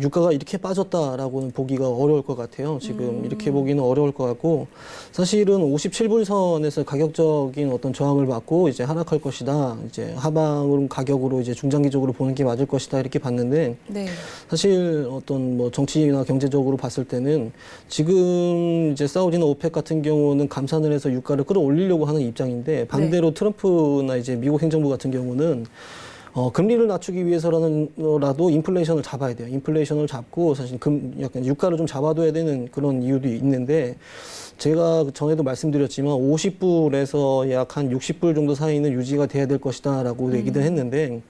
유가가 이렇게 빠졌다라고는 보기가 어려울 것 같아요. 지금 이렇게 보기는 어려울 것 같고 사실은 57불 선에서 가격적인 어떤 저항을 받고 이제 하락할 것이다. 이제 하방 가격으로 이제 중장기적으로 보는 게 맞을 것이다 이렇게 봤는데 네. 사실 어떤 뭐 정치나 경제적으로 봤을 때는 지금 이제 사우디나 오펙 같은 경우는 감산을 해서 유가를 끌어올리려고 하는 입장인데 반대로 트럼프나 이제 미국 행정부 같은 경우는 금리를 낮추기 위해서라도 인플레이션을 잡아야 돼요. 인플레이션을 잡고 사실 약간 유가를 좀 잡아둬야 되는 그런 이유도 있는데 제가 전에도 말씀드렸지만 50불에서 약 한 60불 정도 사이는 유지가 돼야 될 것이다라고 얘기를 했는데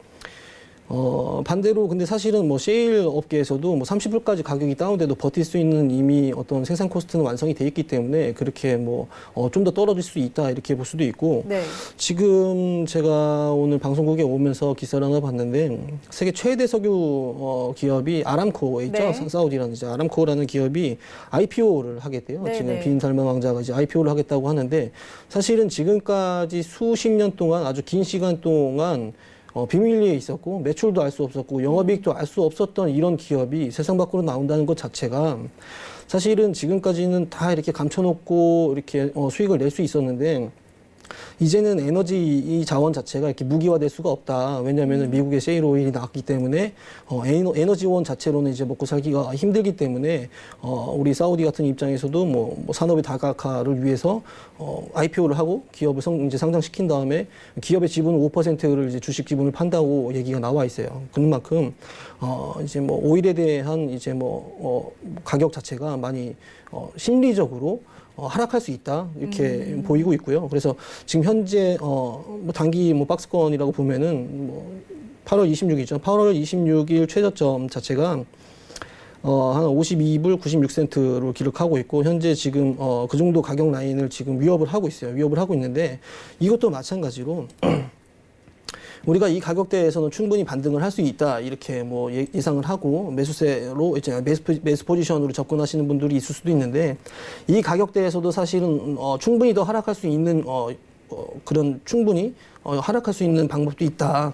반대로 근데 사실은 뭐 셰일 업계에서도 뭐 30불까지 가격이 다운돼도 버틸 수 있는 이미 어떤 생산 코스트는 완성이 돼 있기 때문에 그렇게 뭐 좀 더 떨어질 수 있다 이렇게 볼 수도 있고 네. 지금 제가 오늘 방송국에 오면서 기사를 하나 봤는데 세계 최대 석유 기업이 아람코에 있죠. 네. 사우디라는 이제 아람코라는 기업이 IPO를 하겠대요. 네, 지금 네. 빈 살만 왕자가 이제 IPO를 하겠다고 하는데 사실은 지금까지 수십 년 동안 아주 긴 시간 동안 비밀리에 있었고 매출도 알 수 없었고 영업이익도 알 수 없었던 이런 기업이 세상 밖으로 나온다는 것 자체가 사실은 지금까지는 다 이렇게 감춰놓고 이렇게 수익을 낼 수 있었는데 이제는 에너지 자원 자체가 이렇게 무기화될 수가 없다. 왜냐하면 미국의 셰일 오일이 나왔기 때문에 에너지원 자체로는 이제 먹고 살기가 힘들기 때문에 우리 사우디 같은 입장에서도 뭐 산업의 다각화를 위해서 IPO를 하고 기업을 이제 상장시킨 다음에 기업의 지분 5%를 이제 주식 지분을 판다고 얘기가 나와 있어요. 그런 만큼 이제 뭐 오일에 대한 이제 가격 자체가 많이 심리적으로 하락할 수 있다 이렇게 보이고 있고요. 그래서 지금 현재 뭐 단기 뭐 박스권이라고 보면은 뭐 8월 26일이죠. 8월 26일 최저점 자체가 한 52불 96센트로 기록하고 있고 현재 지금 그 정도 가격 라인을 지금 위협을 하고 있어요. 위협을 하고 있는데 이것도 마찬가지로 우리가 이 가격대에서는 충분히 반등을 할 수 있다 이렇게 뭐 예상을 하고 매수세로 이제 매수 포지션으로 접근하시는 분들이 있을 수도 있는데 이 가격대에서도 사실은 충분히 더 하락할 수 있는 그런 충분히 하락할 수 있는 방법도 있다.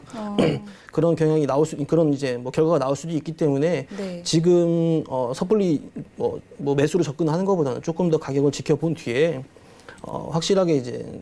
그런 경향이 그런 이제 뭐 결과가 나올 수도 있기 때문에 네. 지금 섣불리 뭐 매수로 접근하는 것보다는 조금 더 가격을 지켜본 뒤에 확실하게 이제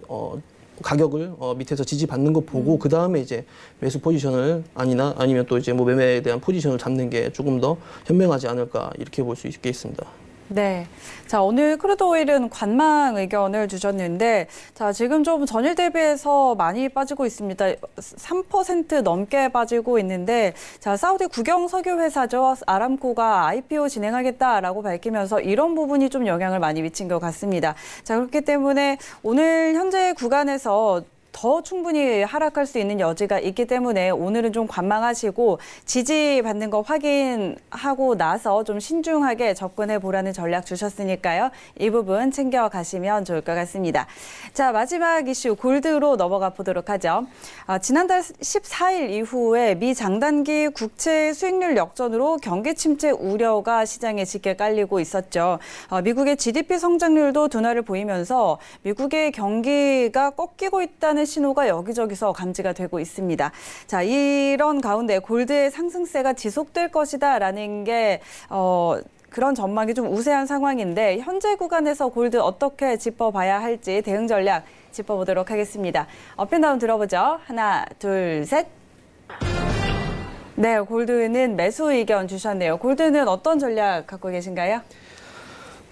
가격을 밑에서 지지받는 거 보고 그 다음에 이제 매수 포지션을 아니면 또 이제 뭐 매매에 대한 포지션을 잡는 게 조금 더 현명하지 않을까 이렇게 볼 수 있겠습니다. 네. 자, 오늘 크루드 오일은 관망 의견을 주셨는데, 자, 지금 좀 전일 대비해서 많이 빠지고 있습니다. 3% 넘게 빠지고 있는데, 자, 사우디 국영 석유 회사죠. 아람코가 IPO 진행하겠다라고 밝히면서 이런 부분이 좀 영향을 많이 미친 것 같습니다. 자, 그렇기 때문에 오늘 현재 구간에서 더 충분히 하락할 수 있는 여지가 있기 때문에 오늘은 좀 관망하시고 지지받는 거 확인하고 나서 좀 신중하게 접근해 보라는 전략 주셨으니까요. 이 부분 챙겨가시면 좋을 것 같습니다. 자, 마지막 이슈 골드로 넘어가 보도록 하죠. 지난달 14일 이후에 미 장단기 국채 수익률 역전으로 경기 침체 우려가 시장에 짙게 깔리고 있었죠. 미국의 GDP 성장률도 둔화를 보이면서 미국의 경기가 꺾이고 있다는 반전의 신호가 여기저기서 감지가 되고 있습니다. 자, 이런 가운데 골드의 상승세가 지속될 것이다라는 게 그런 전망이 좀 우세한 상황인데 현재 구간에서 골드 어떻게 짚어봐야 할지 대응 전략 짚어보도록 하겠습니다. 업앤다운 들어보죠. 하나, 둘, 셋. 네, 골드는 매수 의견 주셨네요. 골드는 어떤 전략 갖고 계신가요?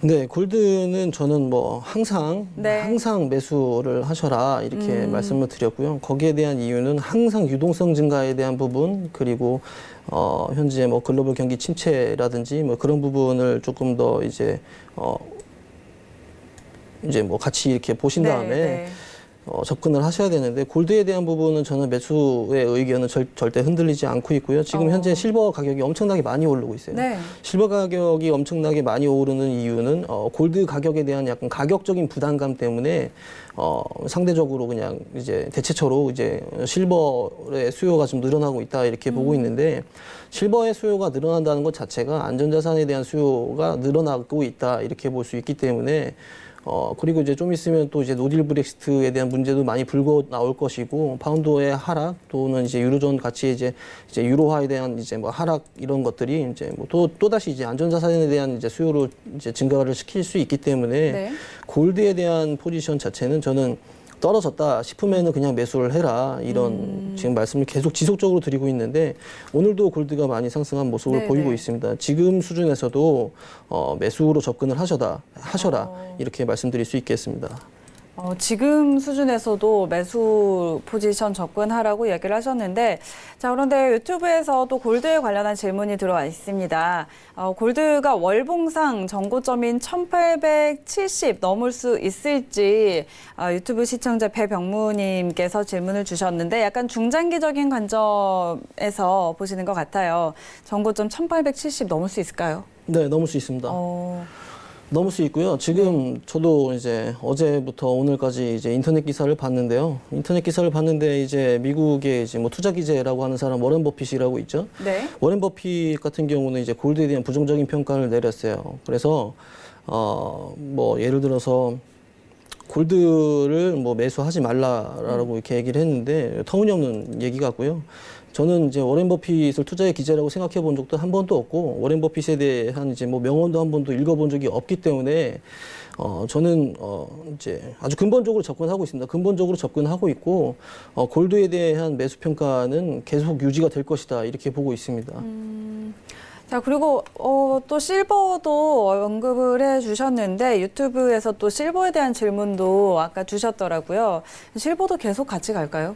네, 골드는 저는 뭐 항상 매수를 하셔라 이렇게 말씀을 드렸고요. 거기에 대한 이유는 항상 유동성 증가에 대한 부분, 그리고 현재 뭐 글로벌 경기 침체라든지 뭐 그런 부분을 조금 더 이제 뭐 같이 이렇게 보신 다음에 접근을 하셔야 되는데, 골드에 대한 부분은 저는 매수의 의견은 절대 흔들리지 않고 있고요. 지금 현재 실버 가격이 엄청나게 많이 오르고 있어요. 네. 실버 가격이 엄청나게 많이 오르는 이유는 골드 가격에 대한 약간 가격적인 부담감 때문에 상대적으로 그냥 이제 대체처로 이제 실버의 수요가 좀 늘어나고 있다 이렇게 보고 있는데, 실버의 수요가 늘어난다는 것 자체가 안전자산에 대한 수요가 늘어나고 있다 이렇게 볼 수 있기 때문에 그리고 이제 좀 있으면 또 이제 노딜 브렉시트에 대한 문제도 많이 불고 나올 것이고, 파운드의 하락 또는 이제 유로존 같이 이제 유로화에 대한 이제 뭐 하락 이런 것들이 이제 뭐 또 다시 이제 안전자산에 대한 이제 수요를 이제 증가를 시킬 수 있기 때문에 골드에 대한 포지션 자체는 저는 떨어졌다 싶으면은 그냥 매수를 해라 이런 지금 말씀을 계속 지속적으로 드리고 있는데, 오늘도 골드가 많이 상승한 모습을 보이고 있습니다. 지금 수준에서도 매수로 접근을 하셔라 이렇게 말씀드릴 수 있겠습니다. 지금 수준에서도 매수 포지션 접근하라고 이야기를 하셨는데, 자, 그런데 유튜브에서도 골드에 관련한 질문이 들어와 있습니다. 골드가 월봉상 전고점인 1870 넘을 수 있을지 유튜브 시청자 배병무님께서 질문을 주셨는데, 약간 중장기적인 관점에서 보시는 것 같아요. 전고점 1870 넘을 수 있을까요? 네, 넘을 수 있습니다. 넘을 수 있고요. 지금 저도 이제 어제부터 오늘까지 이제 인터넷 기사를 봤는데요. 인터넷 기사를 봤는데 이제 미국의 이제 뭐 투자 기재라고 하는 사람 워렌 버핏이라고 있죠. 네. 워렌 버핏 같은 경우는 이제 골드에 대한 부정적인 평가를 내렸어요. 그래서 뭐 예를 들어서 골드를 뭐 매수하지 말라라고 이렇게 얘기를 했는데 터무니없는 얘기 같고요. 저는 이제 워렌 버핏을 투자의 기재라고 생각해 본 적도 한 번도 없고, 워렌 버핏에 대한 이제 뭐 명언도 한 번도 읽어본 적이 없기 때문에 저는 이제 아주 근본적으로 접근하고 있습니다. 근본적으로 접근하고 있고, 골드에 대한 매수 평가는 계속 유지가 될 것이다 이렇게 보고 있습니다. 자, 그리고 또 실버도 언급을 해주셨는데, 유튜브에서 또 실버에 대한 질문도 아까 주셨더라고요. 실버도 계속 같이 갈까요?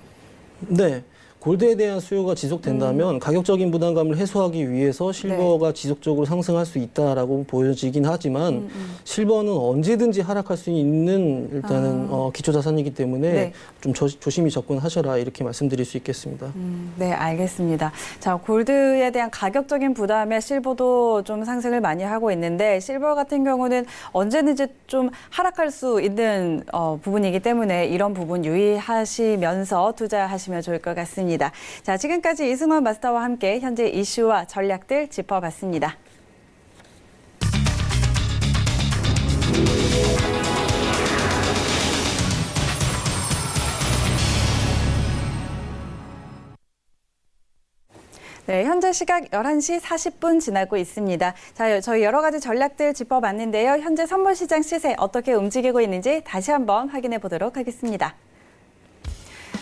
네. 골드에 대한 수요가 지속된다면 가격적인 부담감을 해소하기 위해서 실버가 지속적으로 상승할 수 있다라고 보여지긴 하지만 실버는 언제든지 하락할 수 있는 일단은 기초자산이기 때문에 좀 조심히 접근하셔라 이렇게 말씀드릴 수 있겠습니다. 네, 알겠습니다. 자, 골드에 대한 가격적인 부담에 실버도 좀 상승을 많이 하고 있는데, 실버 같은 경우는 언제든지 좀 하락할 수 있는 부분이기 때문에 이런 부분 유의하시면서 투자하시면 좋을 것 같습니다. 자, 지금까지 이승원 마스터와 함께 현재 이슈와 전략들 짚어봤습니다. 네, 현재 시각 11시 40분 지나고 있습니다. 자, 저희 여러 가지 전략들 짚어봤는데요. 현재 선물 시장 시세 어떻게 움직이고 있는지 다시 한번 확인해 보도록 하겠습니다.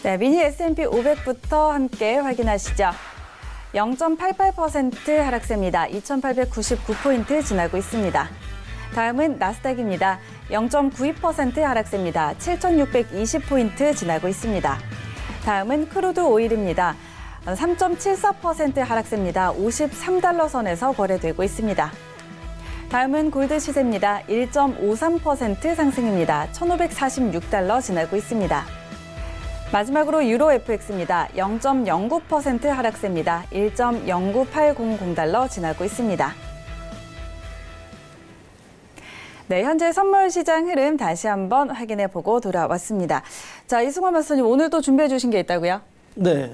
네, 미니 S&P 500부터 함께 확인하시죠. 0.88% 하락세입니다. 2,899포인트 지나고 있습니다. 다음은 나스닥입니다. 0.92% 하락세입니다. 7,620포인트 지나고 있습니다. 다음은 크루드 오일입니다. 3.74% 하락세입니다. 53달러 선에서 거래되고 있습니다. 다음은 골드 시세입니다. 1.53% 상승입니다. 1,546달러 지나고 있습니다. 마지막으로 유로 FX입니다. 0.09% 하락세입니다. 1.09800달러 지나고 있습니다. 네, 현재 선물 시장 흐름 다시 한번 확인해 보고 돌아왔습니다. 자, 이승원 마스터님 오늘도 준비해 주신 게 있다고요? 네.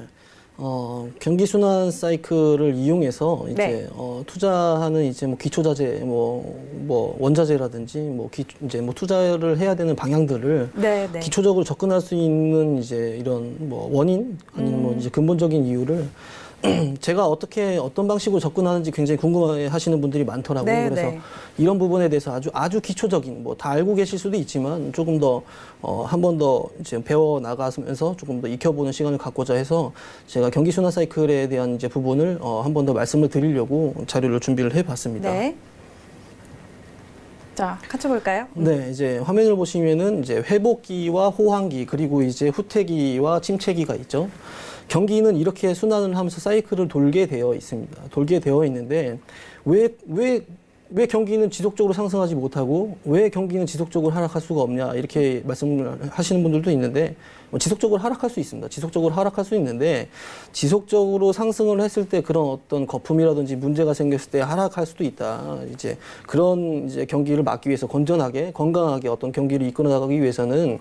경기 순환 사이클을 이용해서 이제 네. 투자하는 이제 뭐 기초자재, 뭐 원자재라든지 이제 뭐 투자를 해야 되는 방향들을 네, 네. 기초적으로 접근할 수 있는 이제 이런 뭐 원인 아니면 뭐 이제 근본적인 이유를 제가 어떤 방식으로 접근하는지 굉장히 궁금해 하시는 분들이 많더라고요. 네, 그래서 네. 이런 부분에 대해서 아주 기초적인 뭐 다 알고 계실 수도 있지만 조금 더 한 번 더 이제 배워 나가면서 조금 더 익혀보는 시간을 갖고자 해서 제가 경기 순환 사이클에 대한 이제 부분을 한 번 더 말씀을 드리려고 자료를 준비를 해봤습니다. 네. 자, 같이 볼까요? 네, 이제 화면을 보시면은 이제 회복기와 호황기 그리고 이제 후퇴기와 침체기가 있죠. 경기는 이렇게 순환을 하면서 사이클을 돌게 되어 있습니다. 돌게 되어 있는데 왜 경기는 지속적으로 상승하지 못하고 왜 경기는 지속적으로 하락할 수가 없냐 이렇게 말씀을 하시는 분들도 있는데 지속적으로 하락할 수 있습니다. 지속적으로 하락할 수 있는데 지속적으로 상승을 했을 때 그런 어떤 거품이라든지 문제가 생겼을 때 하락할 수도 있다. 이제 그런 이제 경기를 막기 위해서 건강하게 어떤 경기를 이끌어 나가기 위해서는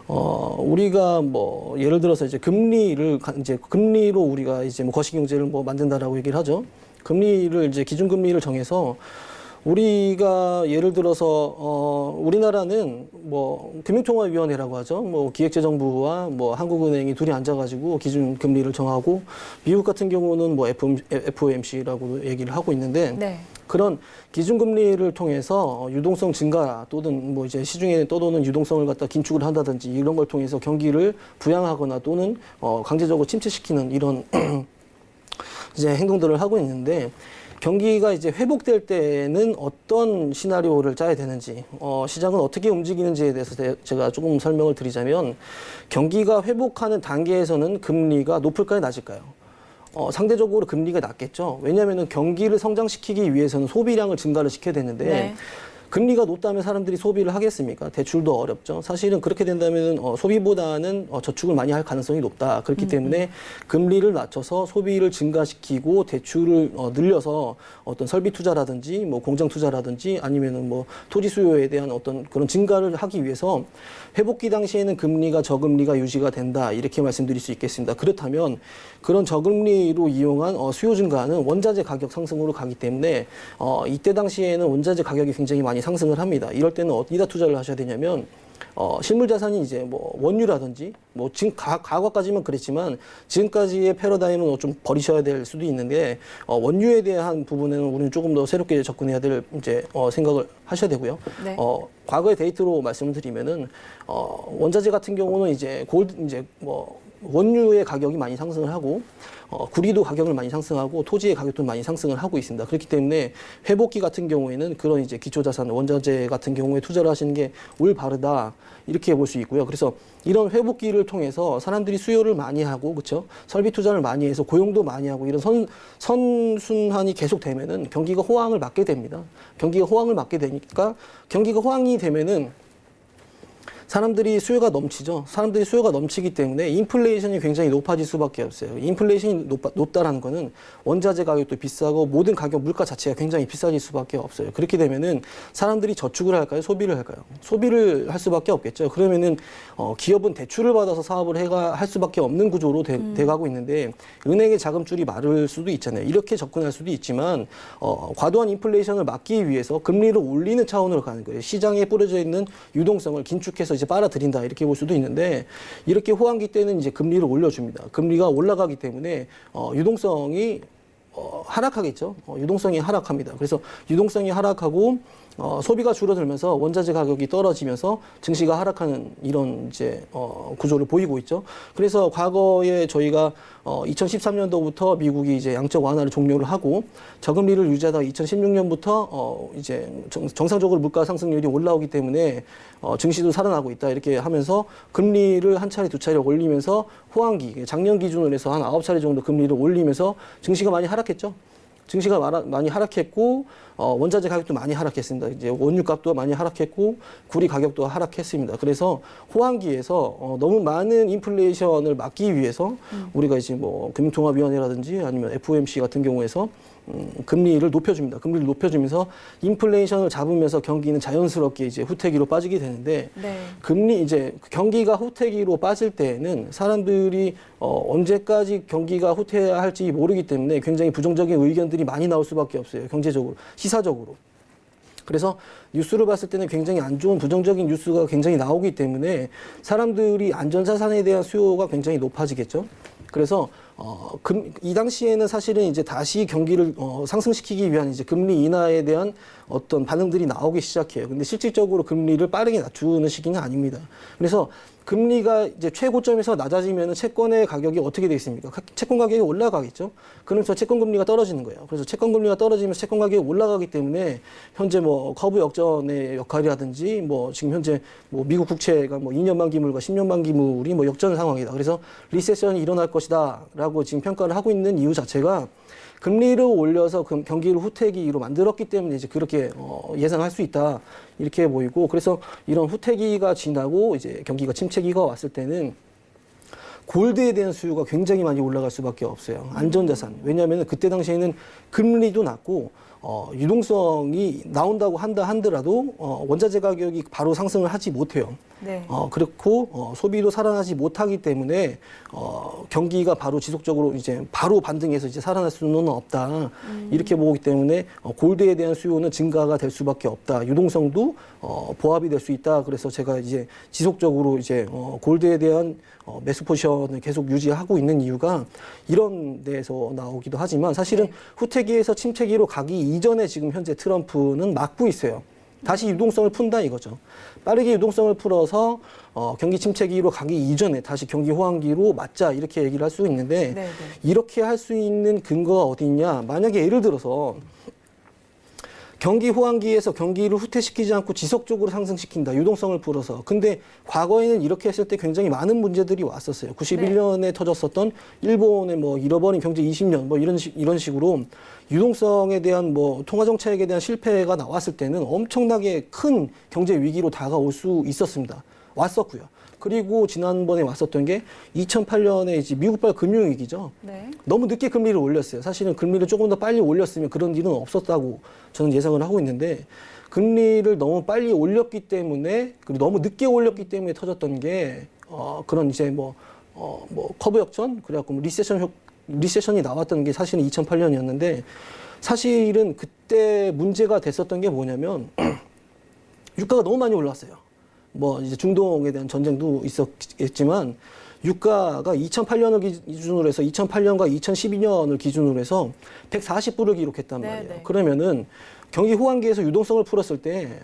우리가 뭐 예를 들어서 이제 금리로 우리가 이제 뭐 거시 경제를 뭐 만든다라고 얘기를 하죠. 금리를 이제 기준금리를 정해서 우리가 예를 들어서 우리나라는 뭐 금융통화위원회라고 하죠. 뭐 기획재정부와 뭐 한국은행이 둘이 앉아가지고 기준금리를 정하고 미국 같은 경우는 뭐 FOMC라고 얘기를 하고 있는데 네. 그런 기준금리를 통해서 유동성 증가 또는 뭐 이제 시중에 떠도는 유동성을 갖다 긴축을 한다든지 이런 걸 통해서 경기를 부양하거나 또는 강제적으로 침체시키는 이런 이제 행동들을 하고 있는데 경기가 이제 회복될 때는 어떤 시나리오를 짜야 되는지, 시장은 어떻게 움직이는지에 대해서 제가 조금 설명을 드리자면 경기가 회복하는 단계에서는 금리가 높을까요, 낮을까요? 상대적으로 금리가 낮겠죠. 왜냐하면 경기를 성장시키기 위해서는 소비량을 증가를 시켜야 되는데 네. 금리가 높다면 사람들이 소비를 하겠습니까? 대출도 어렵죠. 사실은 그렇게 된다면 소비보다는 저축을 많이 할 가능성이 높다. 그렇기 때문에 금리를 낮춰서 소비를 증가시키고 대출을 늘려서 어떤 설비 투자라든지 뭐 공장 투자라든지 아니면은 뭐 토지 수요에 대한 어떤 그런 증가를 하기 위해서 회복기 당시에는 금리가 저금리가 유지가 된다. 이렇게 말씀드릴 수 있겠습니다. 그렇다면 그런 저금리로 이용한 수요 증가는 원자재 가격 상승으로 가기 때문에 이때 당시에는 원자재 가격이 굉장히 많이 상승을 합니다. 이럴 때는 어디다 투자를 하셔야 되냐면 실물 자산이 이제 뭐 원유라든지 뭐 지금 과거까지만 그랬지만 지금까지의 패러다임은 좀 버리셔야 될 수도 있는데 원유에 대한 부분에는 우리는 조금 더 새롭게 접근해야 될 이제 생각을 하셔야 되고요. 네. 과거의 데이터로 말씀을 드리면은 원자재 같은 경우는 이제 원유의 가격이 많이 상승을 하고 구리도 가격을 많이 상승하고 토지의 가격도 많이 상승을 하고 있습니다. 그렇기 때문에 회복기 같은 경우에는 그런 이제 기초자산 원자재 같은 경우에 투자를 하시는 게 올바르다 이렇게 볼 수 있고요. 그래서 이런 회복기를 통해서 사람들이 수요를 많이 하고 그렇죠? 설비 투자를 많이 해서 고용도 많이 하고 이런 선순환이 계속되면은 경기가 호황을 맞게 됩니다. 경기가 호황을 맞게 되니까 경기가 호황이 되면은 사람들이 수요가 넘치죠. 사람들이 수요가 넘치기 때문에 인플레이션이 굉장히 높아질 수밖에 없어요. 인플레이션이 높다라는 거는 원자재 가격도 비싸고 모든 가격 물가 자체가 굉장히 비싸질 수밖에 없어요. 그렇게 되면은 사람들이 저축을 할까요? 소비를 할까요? 소비를 할 수밖에 없겠죠. 그러면은 기업은 대출을 받아서 사업을 할 수밖에 없는 구조로 돼가고 있는데 은행의 자금줄이 마를 수도 있잖아요. 이렇게 접근할 수도 있지만 과도한 인플레이션을 막기 위해서 금리를 올리는 차원으로 가는 거예요. 시장에 뿌려져 있는 유동성을 긴축해서 이제 빨아들인다 이렇게 볼 수도 있는데 이렇게 호황기 때는 이제 금리를 올려줍니다. 금리가 올라가기 때문에 유동성이 하락하겠죠. 유동성이 하락합니다. 그래서 유동성이 하락하고 소비가 줄어들면서 원자재 가격이 떨어지면서 증시가 하락하는 이런 이제 구조를 보이고 있죠. 그래서 과거에 저희가 2013년도부터 미국이 이제 양적 완화를 종료를 하고 저금리를 유지하다가 2016년부터 이제 정상적으로 물가 상승률이 올라오기 때문에 증시도 살아나고 있다 이렇게 하면서 금리를 한 차례 두 차례 올리면서 호황기 작년 기준으로 해서 한 9차례 정도 금리를 올리면서 증시가 많이 하락했죠. 증시가 많이 하락했고 원자재 가격도 많이 하락했습니다. 이제 원유 값도 많이 하락했고 구리 가격도 하락했습니다. 그래서 호황기에서 너무 많은 인플레이션을 막기 위해서 우리가 이제 뭐 금융통화위원회라든지 아니면 FOMC 같은 경우에서 금리를 높여줍니다. 금리를 높여주면서 인플레이션을 잡으면서 경기는 자연스럽게 이제 후퇴기로 빠지게 되는데 네. 금리 이제 경기가 후퇴기로 빠질 때에는 사람들이 언제까지 경기가 후퇴해야 할지 모르기 때문에 굉장히 부정적인 의견들이 많이 나올 수밖에 없어요. 경제적으로, 시사적으로. 그래서 뉴스를 봤을 때는 굉장히 안 좋은 부정적인 뉴스가 굉장히 나오기 때문에 사람들이 안전자산에 대한 수요가 굉장히 높아지겠죠. 그래서 이 당시에는 사실은 이제 다시 경기를 상승시키기 위한 이제 금리 인하에 대한 어떤 반응들이 나오기 시작해요. 근데 실질적으로 금리를 빠르게 낮추는 시기는 아닙니다. 그래서 금리가 이제 최고점에서 낮아지면 채권의 가격이 어떻게 돼 있습니까? 채권 가격이 올라가겠죠. 그러면서 채권 금리가 떨어지는 거예요. 그래서 채권 금리가 떨어지면서 채권 가격이 올라가기 때문에 현재 뭐 커브 역전의 역할이라든지 뭐 지금 현재 뭐 미국 국채가 뭐 2년 만기물과 10년 만기물이 뭐 역전 상황이다. 그래서 리세션이 일어날 것이다라고 지금 평가를 하고 있는 이유 자체가 금리를 올려서 경기를 후퇴기로 만들었기 때문에 이제 그렇게 예상할 수 있다 이렇게 보이고, 그래서 이런 후퇴기가 지나고 이제 경기가 침체기가 왔을 때는 골드에 대한 수요가 굉장히 많이 올라갈 수밖에 없어요. 안전자산. 왜냐하면 그때 당시에는 금리도 낮고 유동성이 나온다고 한더라도 원자재 가격이 바로 상승을 하지 못해요. 네. 그렇고 소비도 살아나지 못하기 때문에 경기가 바로 지속적으로 이제 바로 반등해서 이제 살아날 수는 없다. 이렇게 보기 때문에 골드에 대한 수요는 증가가 될 수밖에 없다. 유동성도 보합이 될 수 있다. 그래서 제가 이제 지속적으로 이제 골드에 대한 매수 포지션을 계속 유지하고 있는 이유가 이런 데에서 나오기도 하지만 사실은 네. 후퇴기에서 침체기로 가기 이전에 지금 현재 트럼프는 막고 있어요. 다시 유동성을 푼다 이거죠. 빠르게 유동성을 풀어서 경기 침체기로 가기 이전에 다시 경기 호황기로 맞자 이렇게 얘기를 할 수 있는데 네. 이렇게 할 수 있는 근거가 어디 있냐. 만약에 예를 들어서 경기 호황기에서 경기를 후퇴시키지 않고 지속적으로 상승시킨다. 유동성을 풀어서. 근데 과거에는 이렇게 했을 때 굉장히 많은 문제들이 왔었어요. 91년에 터졌었던 일본의 뭐 잃어버린 경제 20년 뭐 이런 식으로 유동성에 대한 뭐 통화정책에 대한 실패가 나왔을 때는 엄청나게 큰 경제 위기로 다가올 수 있었습니다. 왔었고요. 그리고 지난번에 왔었던 게 2008년에 이제 미국발 금융위기죠. 네. 너무 늦게 금리를 올렸어요. 사실은 금리를 조금 더 빨리 올렸으면 그런 일은 없었다고 저는 예상을 하고 있는데 금리를 너무 빨리 올렸기 때문에 그리고 너무 늦게 올렸기 때문에 터졌던 게 그런 이제 뭐 커브 역전 그래갖고 뭐 리세션이 나왔던 게 사실은 2008년이었는데 사실은 그때 문제가 됐었던 게 뭐냐면 유가가 너무 많이 올랐어요. 뭐 이제 중동에 대한 전쟁도 있었겠지만 유가가 2008년을 기준으로 해서 2008년과 2012년을 기준으로 해서 140불을 기록했단 말이에요. 네. 그러면은 경기 호황기에서 유동성을 풀었을 때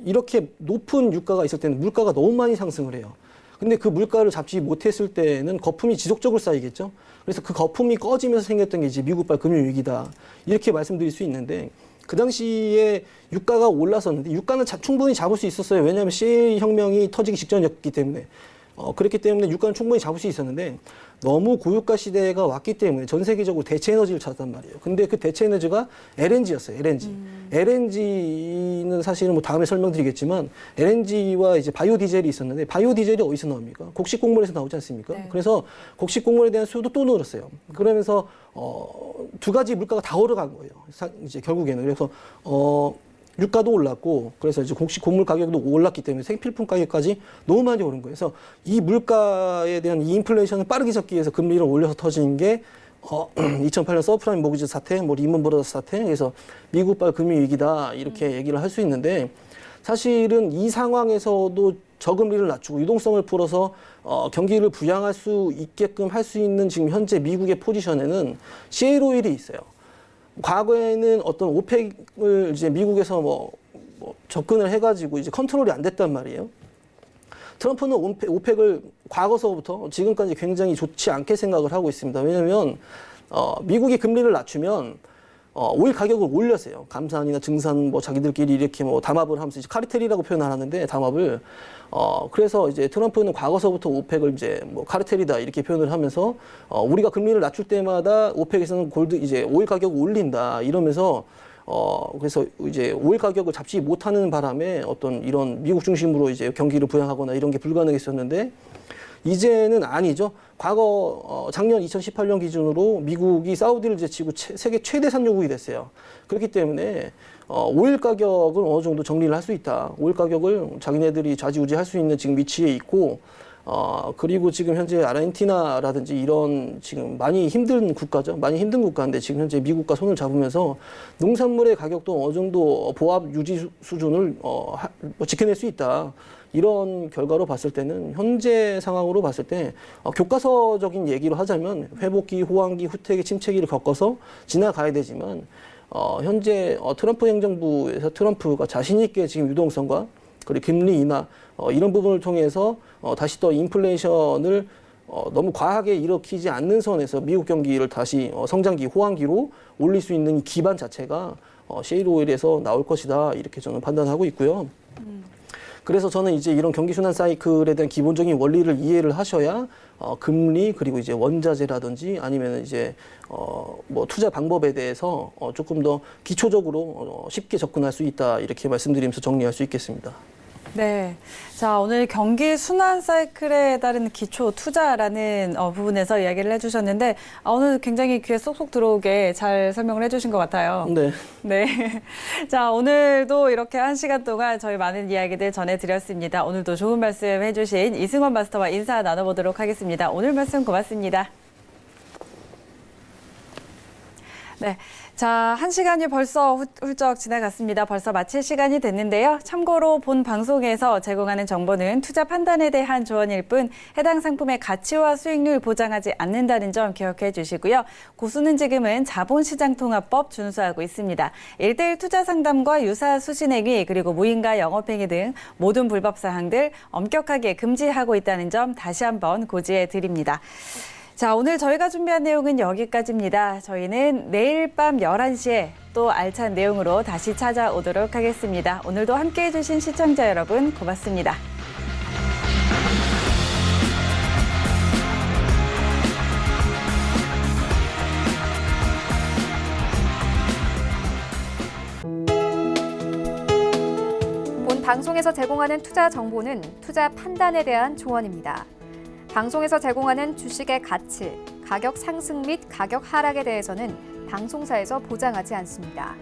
이렇게 높은 유가가 있을 때는 물가가 너무 많이 상승을 해요. 근데 그 물가를 잡지 못했을 때는 거품이 지속적으로 쌓이겠죠. 그래서 그 거품이 꺼지면서 생겼던 게 이제 미국발 금융위기다. 이렇게 말씀드릴 수 있는데 그 당시에 유가가 올랐었는데 유가는 충분히 잡을 수 있었어요. 왜냐하면 CA 혁명이 터지기 직전이었기 때문에. 그렇기 때문에 유가는 충분히 잡을 수 있었는데 너무 고유가 시대가 왔기 때문에 전 세계적으로 대체 에너지를 찾았단 말이에요. 근데 그 대체 에너지가 LNG였어요. LNG. LNG는 사실은 뭐 다음에 설명드리겠지만 LNG와 이제 바이오 디젤이 있었는데 바이오 디젤이 어디서 나옵니까? 곡식 곡물에서 나오지 않습니까? 네. 그래서 곡식 곡물에 대한 수요도 또 늘었어요. 그러면서 두 가지 물가가 다 오르간 거예요. 이제 결국에는 그래서 유가도 올랐고 그래서 이제 곡식 곡물 가격도 올랐기 때문에 생필품 가격까지 너무 많이 오른 거예요. 그래서 이 물가에 대한 이 인플레이션을 빠르게 잡기 위해서 금리를 올려서 터진 게 2008년 서프라임 모기지 사태, 뭐 리먼 브라더스 사태, 그래서 미국발 금융위기다 이렇게 얘기를 할 수 있는데 사실은 이 상황에서도 저금리를 낮추고 유동성을 풀어서 경기를 부양할 수 있게끔 할 수 있는 지금 현재 미국의 포지션에는 셰일 오일이 있어요. 과거에는 어떤 오펙을 이제 미국에서 뭐 접근을 해가지고 이제 컨트롤이 안 됐단 말이에요. 트럼프는 오펙을 과거서부터 지금까지 굉장히 좋지 않게 생각을 하고 있습니다. 왜냐하면 미국이 금리를 낮추면 오일 가격을 올렸어요. 감산이나 증산 뭐 자기들끼리 이렇게 뭐 담합을 하면서 이제 카르텔이라고 표현하는데 담합을 그래서 이제 트럼프는 과거서부터 오펙을 이제 뭐 카르텔이다 이렇게 표현을 하면서 우리가 금리를 낮출 때마다 오펙에서는 이제 오일 가격을 올린다 이러면서 그래서 이제 오일 가격을 잡지 못하는 바람에 어떤 이런 미국 중심으로 이제 경기를 부양하거나 이런 게 불가능했었는데 이제는 아니죠. 과거 작년 2018년 기준으로 미국이 사우디를 제치고 세계 최대 산유국이 됐어요. 그렇기 때문에 오일 가격은 어느 정도 정리를 할 수 있다. 오일 가격을 자기네들이 좌지우지할 수 있는 지금 위치에 있고 그리고 지금 현재 아르헨티나라든지 이런 지금 많이 힘든 국가죠. 많이 힘든 국가인데 지금 현재 미국과 손을 잡으면서 농산물의 가격도 어느 정도 보합 유지 수준을 지켜낼 수 있다. 이런 결과로 봤을 때는 현재 상황으로 봤을 때 교과서적인 얘기로 하자면 회복기, 호황기, 후퇴기, 침체기를 겪어서 지나가야 되지만 현재 트럼프 행정부에서 트럼프가 자신 있게 지금 유동성과 그리고 금리 인하 이런 부분을 통해서 다시 또 인플레이션을 너무 과하게 일으키지 않는 선에서 미국 경기를 다시 성장기, 호황기로 올릴 수 있는 기반 자체가 셰일 오일에서 나올 것이다 이렇게 저는 판단하고 있고요. 그래서 저는 이제 이런 경기 순환 사이클에 대한 기본적인 원리를 이해를 하셔야 금리 그리고 이제 원자재라든지 아니면 이제 뭐 투자 방법에 대해서 조금 더 기초적으로 쉽게 접근할 수 있다 이렇게 말씀드리면서 정리할 수 있겠습니다. 네. 자, 오늘 경기 순환 사이클에 따른 기초 투자라는 부분에서 이야기를 해주셨는데, 오늘 굉장히 귀에 쏙쏙 들어오게 잘 설명을 해주신 것 같아요. 네. 네. 자, 오늘도 이렇게 1시간 동안 저희 많은 이야기들 전해드렸습니다. 오늘도 좋은 말씀 해주신 이승원 마스터와 인사 나눠보도록 하겠습니다. 오늘 말씀 고맙습니다. 네. 자, 1시간이 벌써 훌쩍 지나갔습니다. 벌써 마칠 시간이 됐는데요. 참고로 본 방송에서 제공하는 정보는 투자 판단에 대한 조언일 뿐 해당 상품의 가치와 수익률 보장하지 않는다는 점 기억해 주시고요. 고수는 지금은 자본시장통합법 준수하고 있습니다. 1:1 투자 상담과 유사 수신행위 그리고 무인가 영업행위 등 모든 불법 사항들 엄격하게 금지하고 있다는 점 다시 한번 고지해 드립니다. 자, 오늘 저희가 준비한 내용은 여기까지입니다. 저희는 내일 밤 11시에 또 알찬 내용으로 다시 찾아오도록 하겠습니다. 오늘도 함께해 주신 시청자 여러분 고맙습니다. 본 방송에서 제공하는 투자 정보는 투자 판단에 대한 조언입니다. 방송에서 제공하는 주식의 가치, 가격 상승 및 가격 하락에 대해서는 방송사에서 보장하지 않습니다.